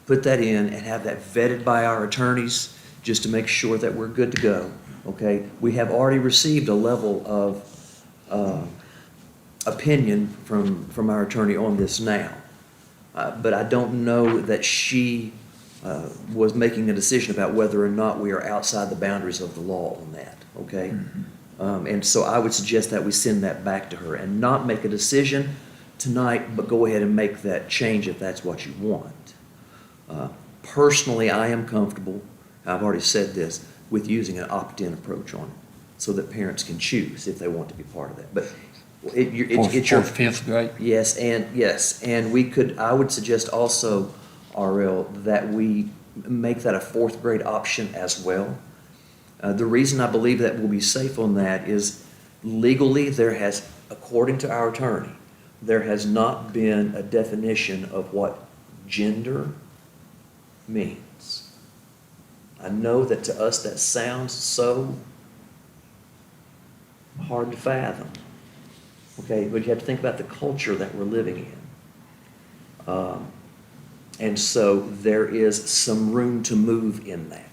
put that in and have that vetted by our attorneys just to make sure that we're good to go, okay? We have already received a level of opinion from our attorney on this now. But I don't know that she was making a decision about whether or not we are outside the boundaries of the law on that, okay? And so I would suggest that we send that back to her and not make a decision tonight, but go ahead and make that change if that's what you want. Personally, I am comfortable, I've already said this, with using an opt-in approach on it so that parents can choose if they want to be part of that. But it's your 5th grade? Yes, and we could, I would suggest also, RL, that we make that a 4th grade option as well. The reason I believe that we'll be safe on that is legally there has, according to our attorney, there has not been a definition of what gender means. I know that to us that sounds so hard to fathom, okay, but you have to think about the culture that we're living in. And so there is some room to move in that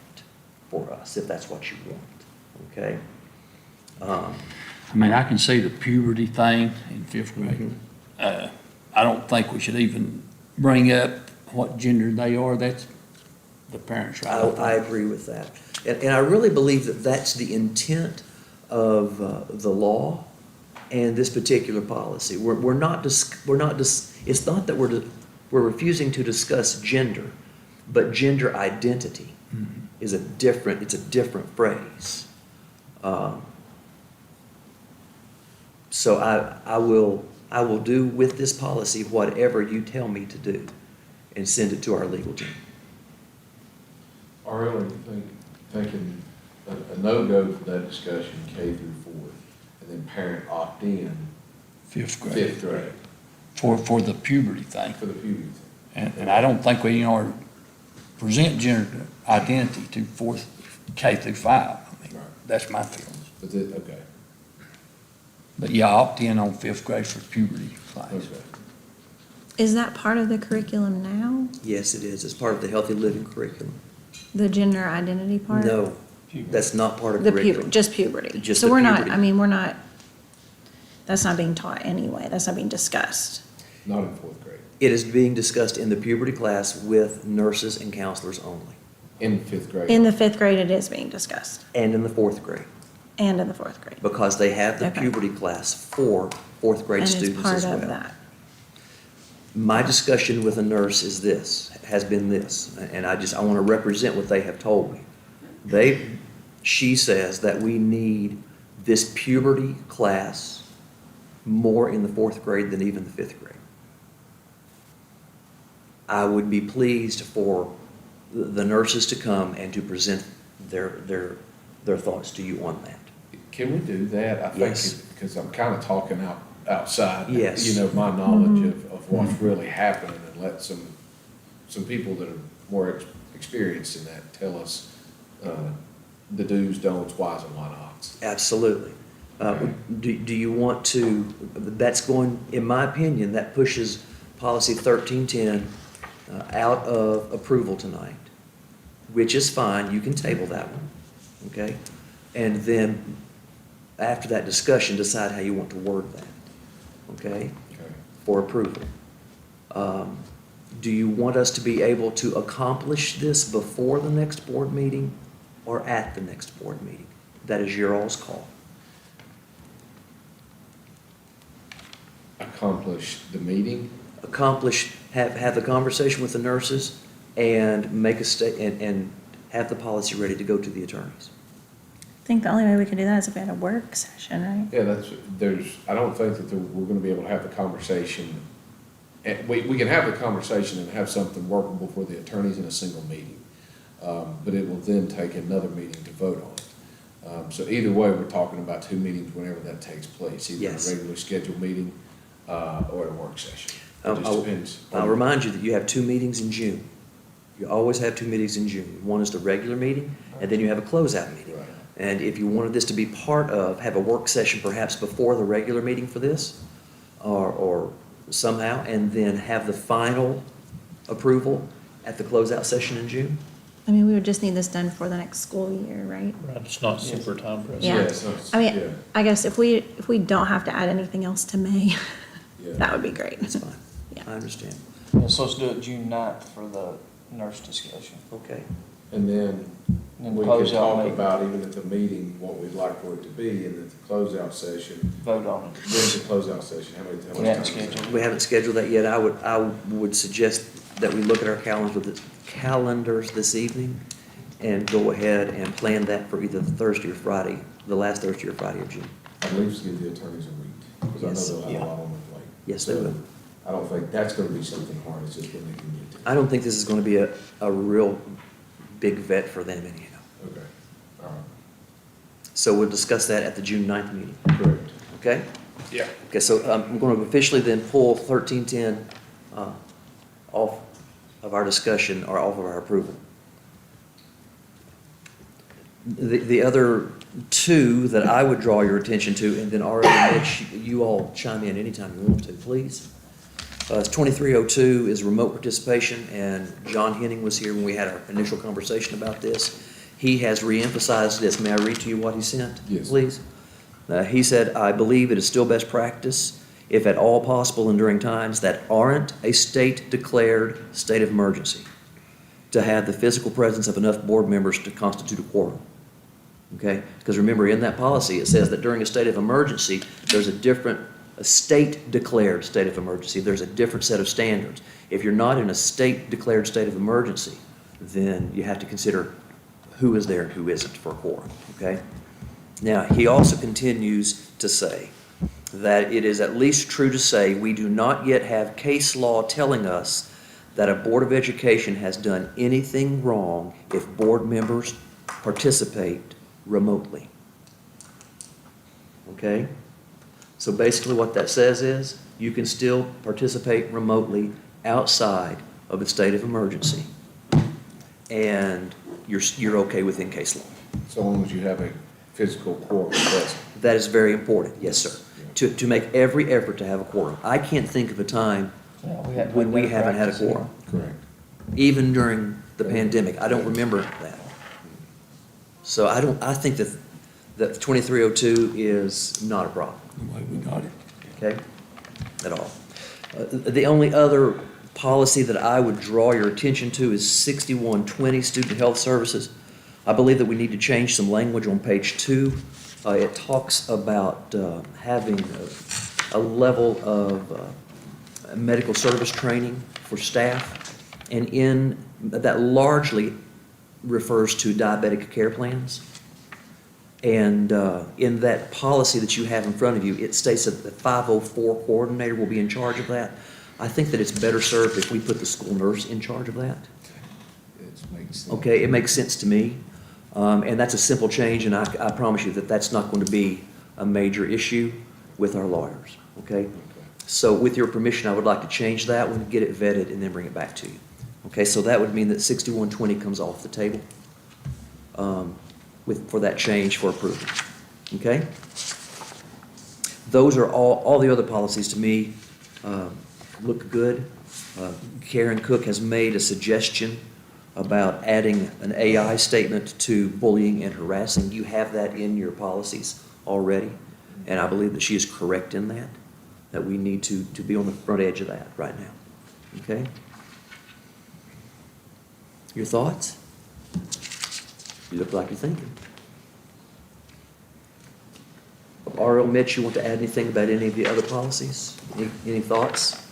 for us, if that's what you want, okay? I mean, I can see the puberty thing in 5th grade. I don't think we should even bring up what gender they are. That's the parents' right. I agree with that. And I really believe that that's the intent of the law and this particular policy. It's not that we're refusing to discuss gender, but gender identity is a different phrase. So I will do with this policy whatever you tell me to do and send it to our legal team. I really thinking a no-go for that discussion, K through 4th, and then parent opt-in. 5th grade. 5th grade. For the puberty thing. For the puberty thing. And I don't think we ought to present gender identity to 4th, K through 5. I mean, that's my feelings. Okay. But yeah, opt in on 5th grade for puberty class. Okay. Is that part of the curriculum now? Yes, it is. It's part of the healthy living curriculum. The gender identity part? No, that's not part of The curriculum. just puberty. Just So the we're not, puberty. I mean, we're not, that's not being taught anyway. That's not being discussed. Not in 4th grade. It is being discussed in the puberty class with nurses and counselors only. In 5th grade. In the 5th grade, it is being discussed. And in the 4th grade. And in the fourth grade. because they have the Okay. puberty class for fourth grade And it's students part as well. of that. My discussion with a nurse is this, has been this, and I want to represent what they have told me. She says that we need this puberty class more in the fourth grade than even the fifth grade. I would be pleased for the nurses to come and to present their thoughts to you on that. Can we do that? I think, Yes. because I'm kind of talking outside. Yes. You know, my knowledge of what's really happening, and let some people that are more experienced in that tell us the do's, don'ts, whys, and why nots. Absolutely. Do you want to, that's going, in my opinion, that pushes policy 1310 out of approval tonight, which is fine. You can table that one, okay? And then after that discussion, decide how you want to word that, okay? For approval. Do you want us to be able to accomplish this before the next board meeting or at the next board meeting? That is your all's call. Accomplish the meeting. Have the conversation with the nurses and make and have the policy ready to go to the attorneys. I think the only way we could do that is if we had a work session, right? Yeah, I don't think that we're gonna be able to have the conversation. And we can have the conversation and have something workable for the attorneys in a single meeting. But it will then take another meeting to vote on it. So either way, we're talking about 2 meetings whenever that takes place, either a Yes. regularly scheduled meeting, or a work session. It just depends. I'll remind you that you have 2 meetings in June. You always have 2 meetings in June. One is the regular meeting, and then you have a closeout meeting. Right. And if you wanted this to be part of, have a work session perhaps before the regular meeting for this, or somehow, and then have the final approval at the closeout session in June? I mean, we would just need this done for the next school year, right? Right, it's not super time pressing. Yeah. I mean, yeah. I guess if we don't have to add anything else to May, Yeah. that would be great. That's fine. Yeah. I understand. So let's do it June 9th for the nurse discussion. Okay. And then And we close can out talk meeting. about, even at the meeting, what we'd like for it to be, and at the closeout session. Vote on it. When's the closeout session? How We much haven't time is scheduled that? it. We haven't scheduled that yet. I would suggest that we look at our calendars this evening and go ahead and plan that for either the Thursday or Friday, the last Thursday or Friday of June. I'd leave to give the attorneys a week, because Yes. I know they'll have a lot on their plate. Yes, they will. I don't think that's gonna be something hard, it's just when they can get to. I don't think this is going to be a real big vet for them anyhow. Okay, all right, So we'll discuss that at the June 9th meeting, correct. okay? Yeah. Okay, so I'm going to officially then pull 1310 off of our discussion or off of our approval. The other 2 that I would draw your attention to, and then already Mitch, you all chime in anytime you want to, please. 2302 is remote participation, and John Henning was here when we had our initial conversation about this. He has reemphasized this. May I read to you what he sent? Yes. Please. He said, "I believe it is still best practice, if at all possible and during times that aren't a state-declared state of emergency, to have the physical presence of enough board members to constitute a quorum." Okay? Because remember, in that policy, it says that during a state of emergency, there's a state-declared state of emergency, there's a different set of standards. If you're not in a state-declared state of emergency, then you have to consider who is there and who isn't for a quorum, okay? Now, he also continues to say that it is at least true to say we do not yet have case law telling us that a Board of Education has done anything wrong if board members participate remotely. Okay? So basically what that says is you can still participate remotely outside of the state of emergency. And you're okay within case law. So long as you have a physical quorum present. That is very important, yes, sir. To make every effort to have a quorum. I can't think of a time when we haven't had a quorum, Correct. even during the pandemic. I don't remember that. So I think that 2302 is not a problem. The way we got it. Okay, at all. The only other policy that I would draw your attention to is 6120, Student Health Services. I believe that we need to change some language on page 2 It talks about having a level of medical service training for staff, and that largely refers to diabetic care plans. And in that policy that you have in front of you, it states that the 504 coordinator will be in charge of that. I think that it's better served if we put the school nurse in charge of that. Okay, it makes sense to me. And that's a simple change, and I promise you that that's not going to be a major issue with our lawyers, okay? So with your permission, I would like to change that one, get it vetted, and then bring it back to you. Okay, so that would mean that 6120 comes off the table for that change for approval, okay? Those are all the other policies to me look good. Karen Cook has made a suggestion about adding an AI statement to bullying and harassing. You have that in your policies already, and I believe that she is correct in that we need to be on the front edge of that right now. Okay? Your thoughts? You look like you're thinking. R.L. Mitch, you want to add anything about any of the other policies? Any thoughts?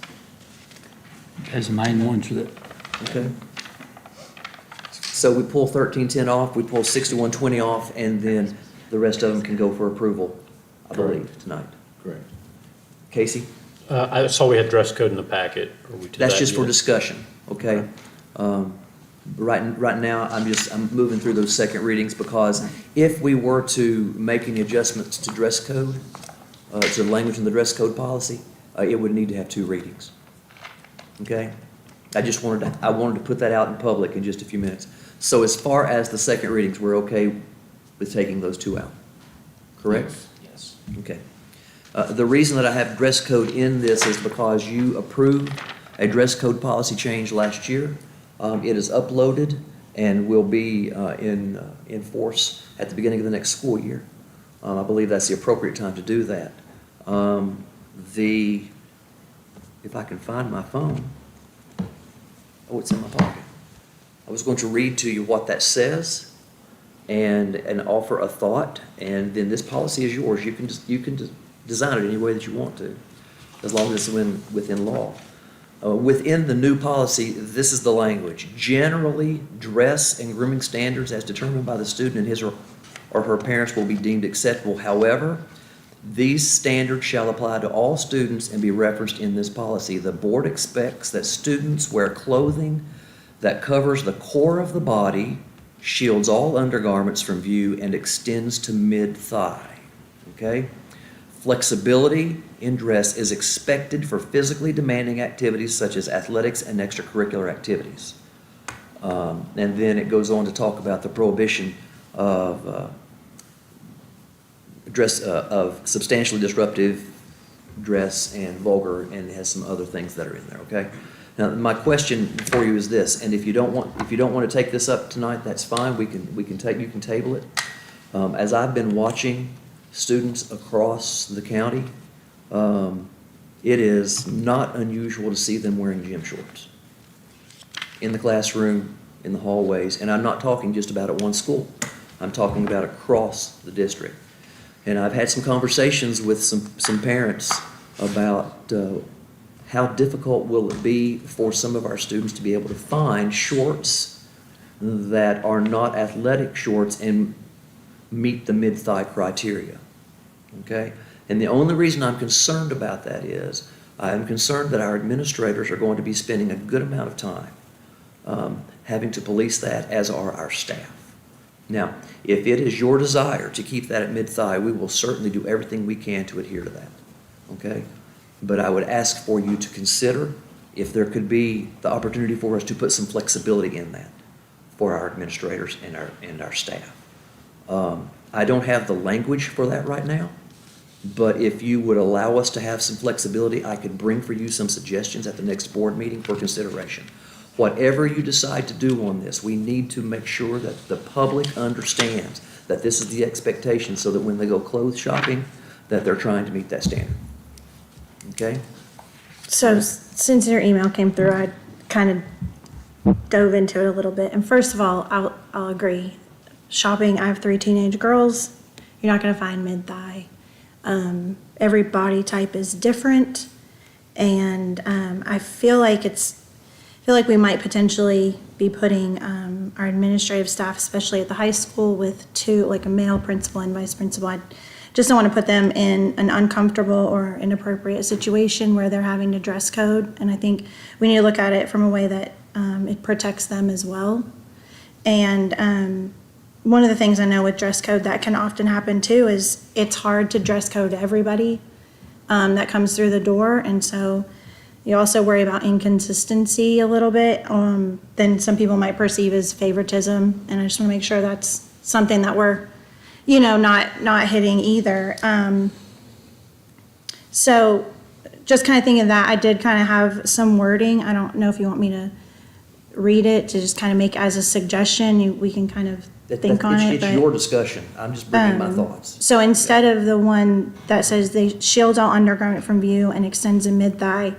As the main ones that. Okay. So we pull 1310 off, we pull 6120 off, and then the rest of them can go for approval, I believe, tonight. Correct. Casey? I saw we had dress code in the packet. Are we to That's that just for yet? discussion, okay? Right now, I'm moving through those second readings, because if we were to make any adjustments to dress code, to the language in the dress code policy, it would need to have 2 readings. Okay? I wanted to put that out in public in just a few minutes. So as far as the second readings, we're okay with taking those 2 out, correct? Yes. Okay. The reason that I have dress code in this is because you approved a dress code policy change last year. It is uploaded and will be in force at the beginning of the next school year. I believe that's the appropriate time to do that. If I can find my phone. Oh, it's in my pocket. I was going to read to you what that says and offer a thought, and then this policy is yours. You can design it any way that you want to, as long as it's within law. Within the new policy, this is the language. Generally, dress and grooming standards as determined by the student and his or her parents will be deemed acceptable. However, these standards shall apply to all students and be referenced in this policy. The board expects that students wear clothing that covers the core of the body, shields all undergarments from view, and extends to mid-thigh. Okay? Flexibility in dress is expected for physically demanding activities such as athletics and extracurricular activities. And then it goes on to talk about the prohibition of of substantially disruptive dress and vulgar, and it has some other things that are in there. Okay. Now my question for you is this, and if you don't want to take this up tonight, that's fine. You can table it. As I've been watching students across the county, it is not unusual to see them wearing gym shorts in the classroom, in the hallways, and I'm not talking just about at one school. I'm talking about across the district. And I've had some conversations with some parents about how difficult will it be for some of our students to be able to find shorts that are not athletic shorts and meet the mid-thigh criteria. Okay? And the only reason I'm concerned about that is I'm concerned that our administrators are going to be spending a good amount of time having to police that, as are our staff. Now, if it is your desire to keep that at mid-thigh, we will certainly do everything we can to adhere to that. Okay? But I would ask for you to consider if there could be the opportunity for us to put some flexibility in that for our administrators and our staff. I don't have the language for that right now, but if you would allow us to have some flexibility, I could bring for you some suggestions at the next board meeting for consideration. Whatever you decide to do on this, we need to make sure that the public understands that this is the expectation, so that when they go clothes shopping, that they're trying to meet that standard. Okay? So since your email came through, I kind of dove into it a little bit. And first of all, I'll agree. Shopping, I have 3 teenage girls. you're not gonna find mid-thigh. Every body type is different, and I feel like we might potentially be putting our administrative staff, especially at the high school, with two, like a male principal and vice principal. I just don't want to put them in an uncomfortable or inappropriate situation where they're having to dress code. And I think we need to look at it from a way that it protects them as well. And one of the things I know with dress code that can often happen too is it's hard to dress code everybody that comes through the door. And so you also worry about inconsistency a little bit. Then some people might perceive as favoritism. And I just want to make sure that's something that we're, not hitting either. So just kind of thinking of that, I did kind of have some wording. I don't know if you want me to read it to just kind of make as a suggestion. We can kind of think on it. It's your discussion. I'm just bringing my thoughts. So instead of the one that says they shield all undergarment from view and extends in mid-thigh,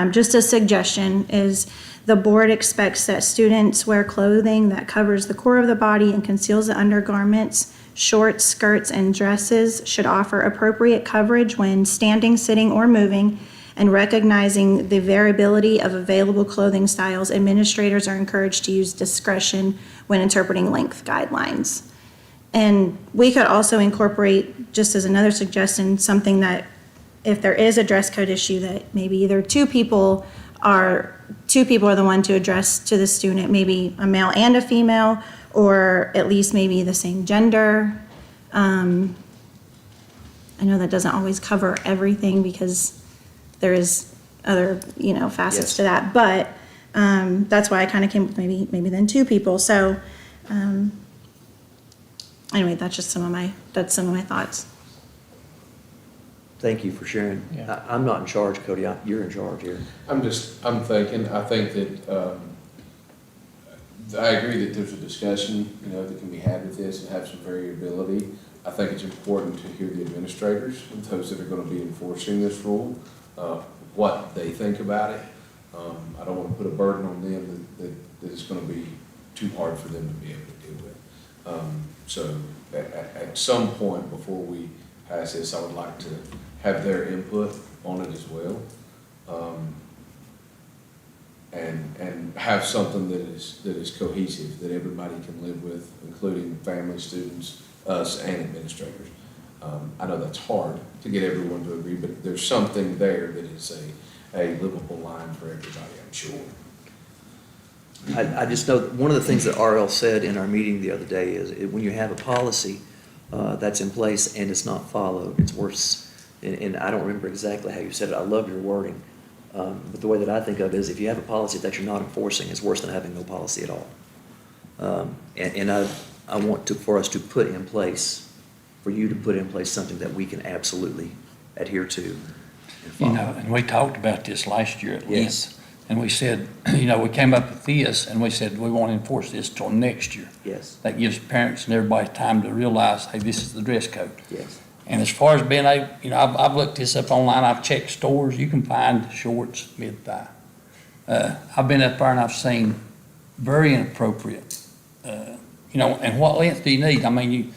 just a suggestion is the board expects that students wear clothing that covers the core of the body and conceals the undergarments. Shorts, skirts, and dresses should offer appropriate coverage when standing, sitting, or moving, and recognizing the variability of available clothing styles, administrators are encouraged to use discretion when interpreting length guidelines. And we could also incorporate, just as another suggestion, something that if there is a dress code issue, that maybe either two people are the one to address to the student, maybe a male and a female, or at least maybe the same gender. I know that doesn't always cover everything because there is other, facets to that. But that's why I kind of came with maybe then two people. So anyway, that's some of my thoughts. Thank you for sharing. Yeah. I'm not in charge, Cody. You're in charge here. I think that, I agree that there's a discussion, that can be had with this and have some variability. I think it's important to hear the administrators and those that are going to be enforcing this rule, what they think about it. I don't want to put a burden on them that it's going to be too hard for them to be able to deal with. So at some point before we pass this, I would like to have their input on it as well. And have something that is cohesive, that everybody can live with, including family, students, us, and administrators. I know that's hard to get everyone to agree, but there's something there that is a livable line for everybody, I'm sure. I just know that one of the things that RL said in our meeting the other day is when you have a policy that's in place and it's not followed, it's worse. And I don't remember exactly how you said it. I love your wording. But the way that I think of it is if you have a policy that you're not enforcing, it's worse than having no policy at all. And I want for us to put in place, for you to put in place something that we can absolutely adhere to and follow. And we talked about this last year at Yes. least. And we said, we came up with this and we said, we won't enforce this till next year. Yes. That gives parents and everybody time to realize, hey, this is the dress code. Yes. And as far as being able, I've looked this up online, I've checked stores, you can find shorts mid-thigh. I've been up there and I've seen very inappropriate, and what length do you need? I mean,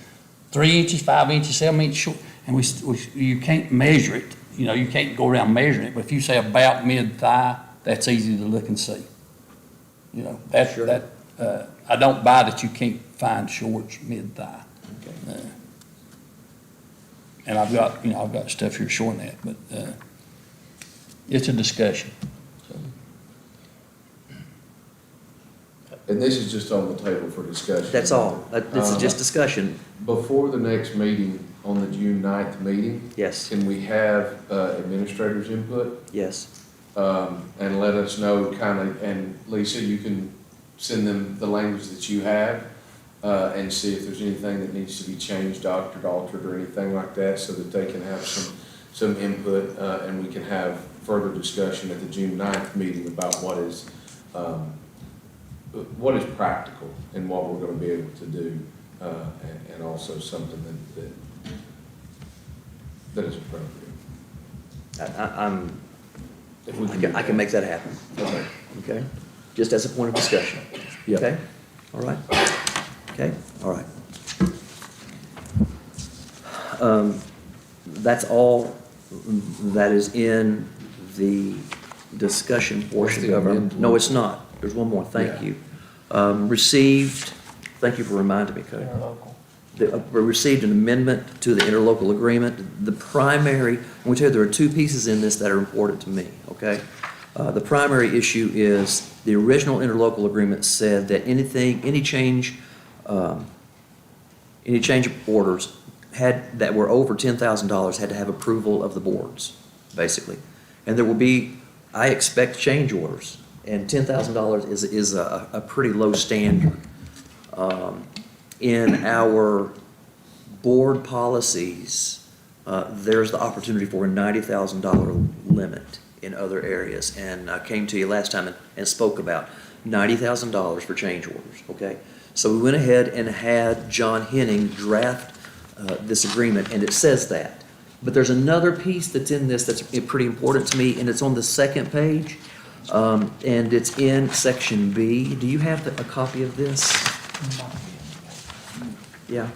3 inches, 5 inches, 7 inches short, and you can't measure it. You can't go around measuring it, but if you say about mid-thigh, that's easy to look and see. I don't buy that you can't find shorts mid-thigh. Okay. And I've got stuff here showing that, but it's a discussion. So. And this is just on the table for discussion. That's all. This is just discussion. Before the next meeting, on the June 9th meeting. Yes. Can we have administrators' input? Yes. And let us know and Lisa, you can send them the language that you have and see if there's anything that needs to be changed, doctored, altered, or anything like that, so that they can have some input and we can have further discussion at the June 9th meeting about what is practical and what we're going to be able to do, and also something that is appropriate. I can make that happen. Okay. Okay? Just as a point of discussion. Yep. Okay? All right? Okay? All right. That's all that is in the discussion portion the of our. amendment? No, it's not. There's one more, thank you. Received, thank you for reminding me, Cody. We received an amendment to the interlocal agreement. The primary, I'm going to tell you, there are two pieces in this that are important to me, okay? The primary issue is the original interlocal agreement said that any change of orders that were over $10,000 had to have approval of the boards, basically. And there will be, I expect change orders, and $10,000 is a pretty low standard. In our board policies, there's the opportunity for a $90,000 limit in other areas. And I came to you last time and spoke about $90,000 for change orders, okay? So we went ahead and had John Henning draft this agreement, and it says that. But there's another piece that's in this that's pretty important to me, and it's on the second page, and it's in section B. Do you have a copy of this? Yeah.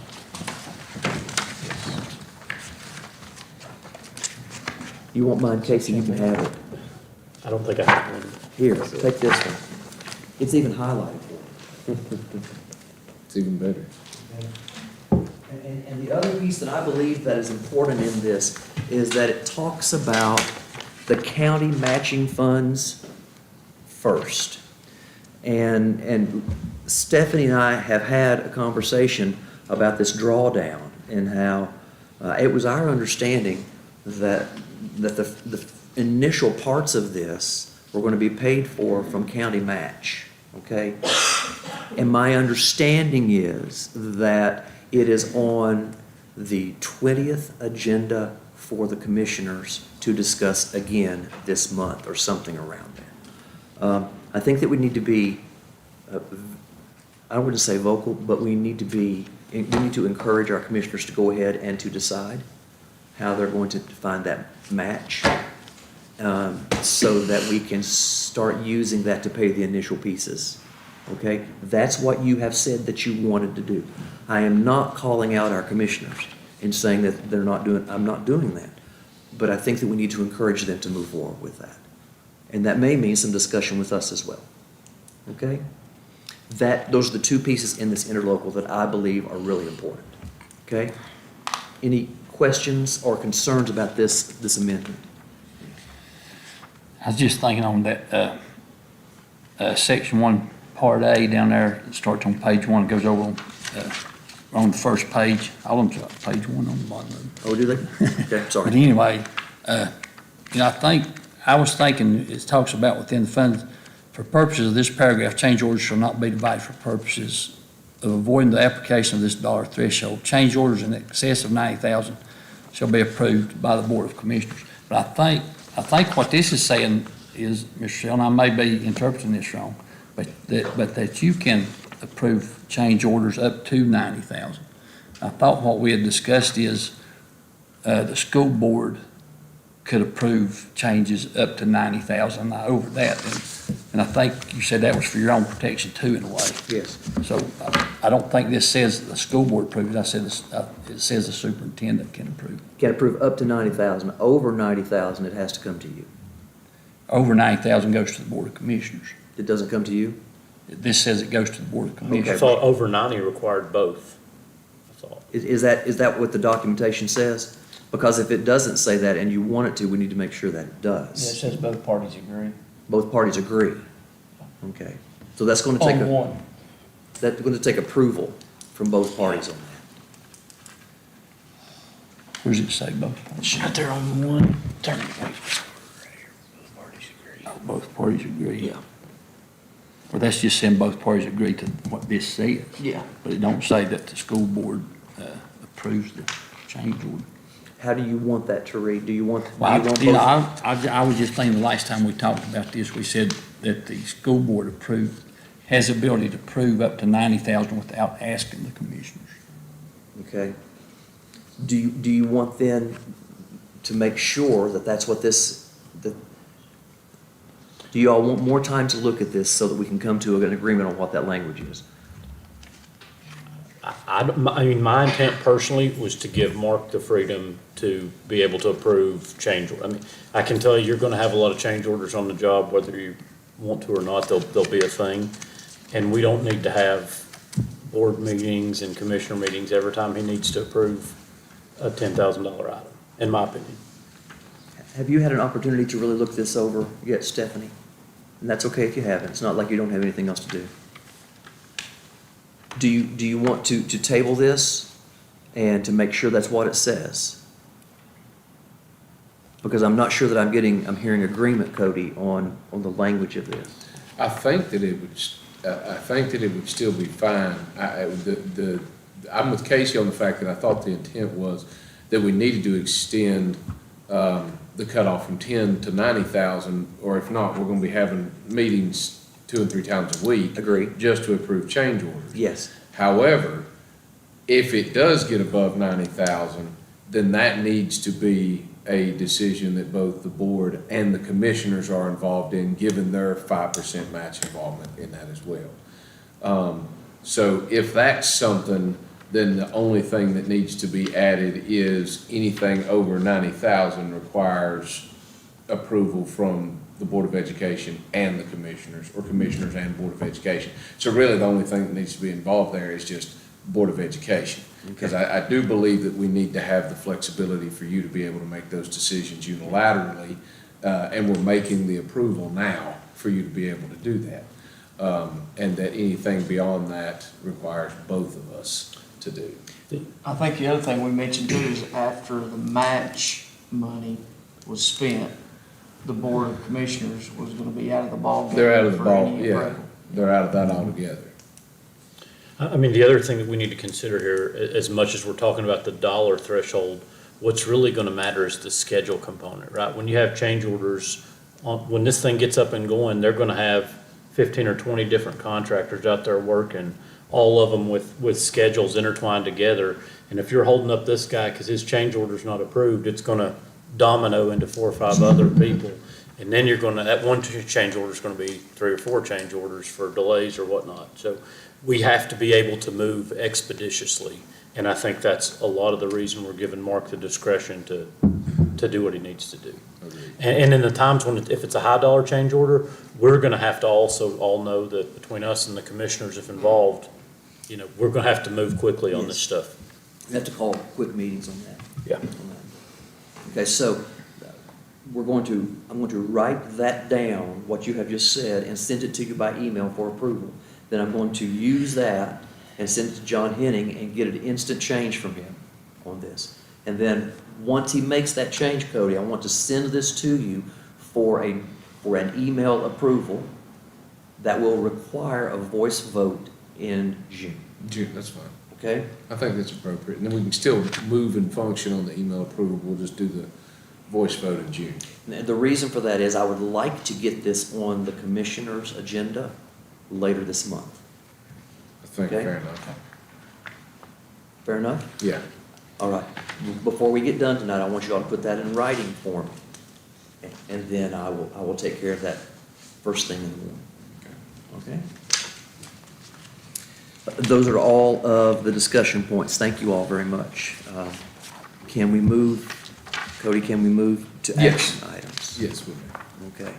You won't mind, Casey, you can have it. I don't think I have one. Here, take this one. It's even highlighted. It's even better. And the other piece that I believe that is important in this is that it talks about the county matching funds first. And Stephanie and I have had a conversation about this drawdown and how it was our understanding that the initial parts of this were going to be paid for from county match, okay? And my understanding is that it is on the 20th agenda for the commissioners to discuss again this month or something around that. I think that we need to be, I wouldn't say vocal, but we need to encourage our commissioners to go ahead and to decide how they're going to find that match, so that we can start using that to pay the initial pieces. Okay? That's what you have said that you wanted to do. I am not calling out our commissioners and saying that I'm not doing that. But I think that we need to encourage them to move forward with that. And that may mean some discussion with us as well. Okay? Those are the two pieces in this interlocal that I believe are really important. Okay? Any questions or concerns about this amendment? I was just thinking on that, section 1, part A down there, it starts on page 1, it goes over on the first page. All of them's page 1 on the bottom of it. Oh, do they? Okay, sorry. But anyway, I was thinking, it talks about within the funds, for purposes of this paragraph, change orders shall not be divided for purposes of avoiding the application of this dollar threshold. Change orders in excess of $90,000 shall be approved by the Board of Commissioners. But I think what this is saying is, Mr. Sheldon, I may be interpreting this wrong, but that you can approve change orders up to $90,000. I thought what we had discussed is the school board could approve changes up to $90,000, not over that. And I think you said that was for your own protection too, in a way. Yes. So I don't think this says the school board approves. It says the superintendent can approve. Can approve up to $90,000. Over $90,000, it has to come to you. Over $90,000 goes to the Board of Commissioners. It doesn't come to you? This says it goes to the Board of Commissioners. I thought over 90 required both. That's all. Is that what the documentation says? Because if it doesn't say that and you want it to, we need to make sure that it does. Yeah, it says both parties agree. Both parties agree. Okay. So that's going to take On one. that's going to take approval from both parties on that. Where does it say both parties? It's right there on one. Turn the page. Both parties agree. Oh, both parties agree. Yeah. Well, that's just saying both parties agree to what this says. Yeah. But it don't say that the school board approves the change order. How do you want that to read? Do you want Well, both? I was just thinking the last time we talked about this, we said that the school board has the ability to approve up to $90,000 without asking the commissioners. Okay. Do you want then to make sure that that's what do you all want more time to look at this so that we can come to an agreement on what that language is? I mean, my intent personally was to give Mark the freedom to be able to approve change. I mean, I can tell you, you're gonna have a lot of change orders on the job, whether you want to or not, they'll be a thing. And we don't need to have board meetings and commissioner meetings every time he needs to approve a $10,000 item, in my opinion. Have you had an opportunity to really look this over yet, Stephanie? And that's okay if you haven't. It's not like you don't have anything else to do. Do you want to table this and to make sure that's what it says? Because I'm not sure that I'm hearing agreement, Cody, on the language of this. I think that it would still be fine. I'm with Casey on the fact that I thought the intent was that we needed to extend the cutoff from 10 to 90,000, or if not, we're gonna be having meetings 2 and 3 times a week. Agreed. Just to approve change orders. Yes. However, if it does get above 90,000, then that needs to be a decision that both the board and the commissioners are involved in, given their 5% match involvement in that as well. So if that's something, then the only thing that needs to be added is anything over 90,000 requires approval from the Board of Education and the commissioners, or commissioners and Board of Education. So really, the only thing that needs to be involved there is just Board of Education. Because I do believe that we need to have the flexibility for you to be able to make those decisions unilaterally, and we're making the approval now for you to be able to do that. And that anything beyond that requires both of us to do. I think the other thing we mentioned too is after the match money was spent, the Board of Commissioners was gonna be out of the ballgame. They're out of the for ball, any yeah, approval. they're out of that altogether. I mean, the other thing that we need to consider here, as much as we're talking about the dollar threshold, what's really gonna matter is the schedule component, right? When you have change orders, when this thing gets up and going, they're gonna have 15 or 20 different contractors out there working, all of them with schedules intertwined together. And if you're holding up this guy because his change order's not approved, it's gonna domino into 4 or 5 other people. And then that one change order is gonna be 3 or 4 change orders for delays or whatnot. So we have to be able to move expeditiously. And I think that's a lot of the reason we're giving Mark the discretion to do what he needs to do. And in the times when, if it's a high dollar change order, we're gonna have to also all know that between us and the commissioners if involved, we're gonna have to move quickly on this stuff. We have to call quick meetings on that. Yeah. Okay, so I'm going to write that down, what you have just said, and send it to you by email for approval. Then I'm going to use that and send it to John Henning and get an instant change from him on this. And then, once he makes that change, Cody, I want to send this to you for an email approval that will require a voice vote in June. June, that's fine. Okay? I think that's appropriate. And then we can still move and function on the email approval. We'll just do the voice vote in June. And the reason for that is I would like to get this on the commissioner's agenda later this month. I think Okay. fair enough. Fair enough? Yeah. All right. Before we get done tonight, I want you all to put that in writing for me. And then I will take care of that first thing in the morning. Okay? Those are all of the discussion points. Thank you all very much. Can we move, Cody, can we move to Yes. action items? Yes, we may. Okay.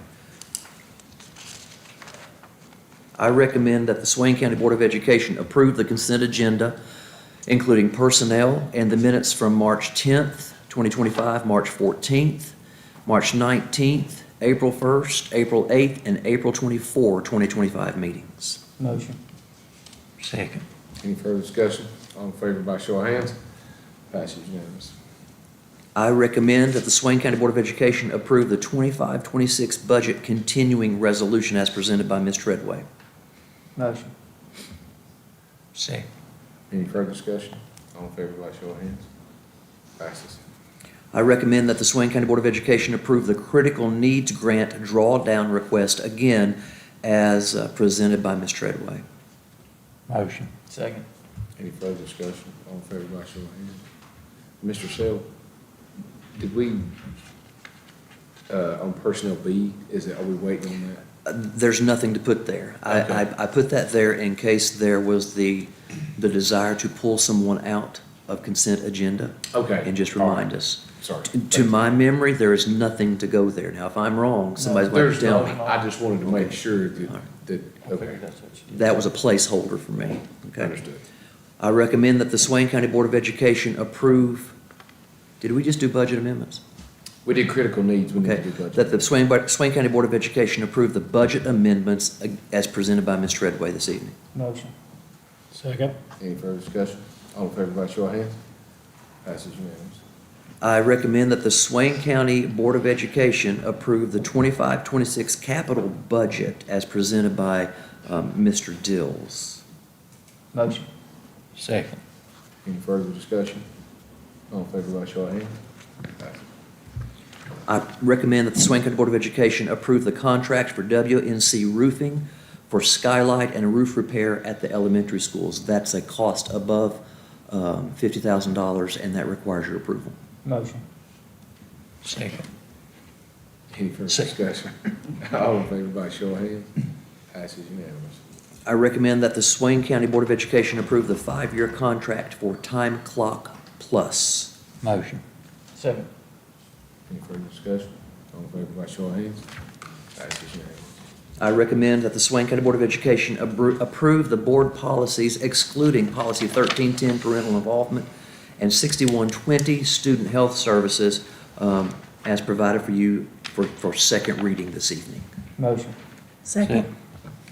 I recommend that the Swain County Board of Education approve the consent agenda, including personnel and the minutes from March 10th, 2025, March 14th, March 19th, April 1st, April 8th, and April 24, 2025 meetings. Motion. Second. Any further discussion? All in favor by show of hands? Passes unanimous. I recommend that the Swain County Board of Education approve the 25-26 budget continuing resolution as presented by Ms. Treadway. Motion. Second. Any further discussion? All in favor by show of hands? Passes. I recommend that the Swain County Board of Education approve the critical needs grant drawdown request again as presented by Ms. Treadway. Motion. Second. Any further discussion? All in favor by show of hands? Mr. Sell, did we, on personnel B, are we waiting on that? There's nothing to put there. I put that there in case there was the desire to pull someone out of consent agenda. Okay. And just All right. remind us. Sorry. To my memory, there is nothing to go there. Now, if I'm wrong, somebody's going to There's tell no, me. I just wanted to make sure that, okay, That was a placeholder for me. Okay. understood. I recommend that the Swain County Board of Education approve, did we just do budget amendments? We did critical needs, we need Okay, to do budget. that the Swain County Board of Education approve the budget amendments as presented by Ms. Treadway this evening. Motion. Second. Any further discussion? All in favor, by show of hands? Passes unanimous. I recommend that the Swain County Board of Education approve the 25-26 capital budget as presented by Mr. Dills. Motion. Second. Any further discussion? All in favor, by show of hands? Passes. I recommend that the Swain County Board of Education approve the contract for WNC roofing for skylight and roof repair at the elementary schools. That's a cost above $50,000, and that requires your approval. Motion. Second. Any further discussion? All in favor, by show of hands? Passes unanimous. I recommend that the Swain County Board of Education approve the 5-year contract for Time Clock Plus. Motion. Second. Any further discussion? All in favor, by show of hands? Passes unanimous. I recommend that the Swain County Board of Education approve the board policies excluding policy 1310, parental involvement, and 6120, student health services, as provided for you for second reading this evening. Motion. Second.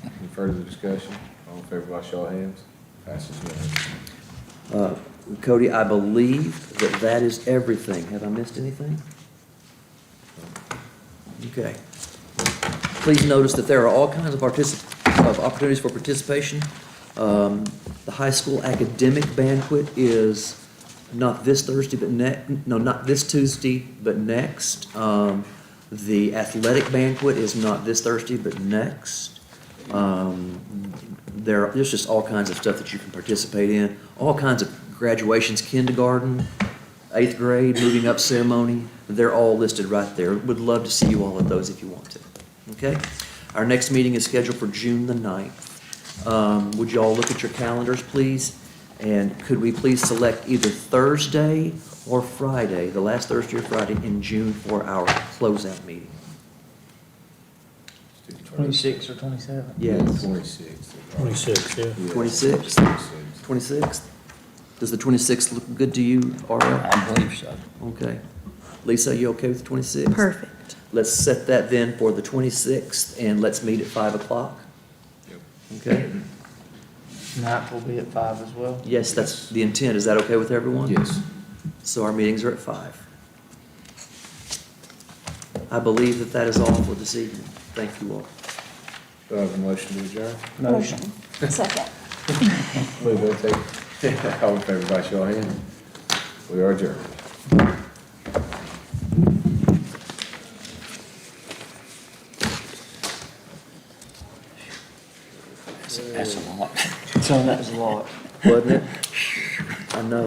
Any further discussion? All in favor, by show of hands? Passes unanimous. Cody, I believe that that is everything. Have I missed anything? Okay. Please notice that there are all kinds of opportunities for participation. The high school academic banquet is not this Thursday, but not this Tuesday, but next. The athletic banquet is not this Thursday, but next. There's just all kinds of stuff that you can participate in, all kinds of graduations, kindergarten, 8th grade, moving up ceremony. They're all listed right there. Would love to see you all at those if you want to. Okay? Our next meeting is scheduled for June the 9th. Would you all look at your calendars, please? And could we please select either Thursday or Friday, the last Thursday or Friday in June for our closeout meeting? 26 or 27? Yes. 26. 26, yeah. 26th? 26th? Does the 26th look good to you, Aura? I believe so. Okay. Lisa, you okay with the 26th? Perfect. Let's set that then for the 26th, and let's meet at 5 o'clock. Yep. Okay? Night will be at 5 as well. Yes, that's the intent. Is that okay with everyone? Yes. So our meetings are at 5. I believe that that is all for this evening. Thank you all. Do I have a motion to adjourn? Motion. Second. Move it, take. All in favor, by show of hands? We are adjourned. That's a lot. So that was a lot. Wasn't it? I know.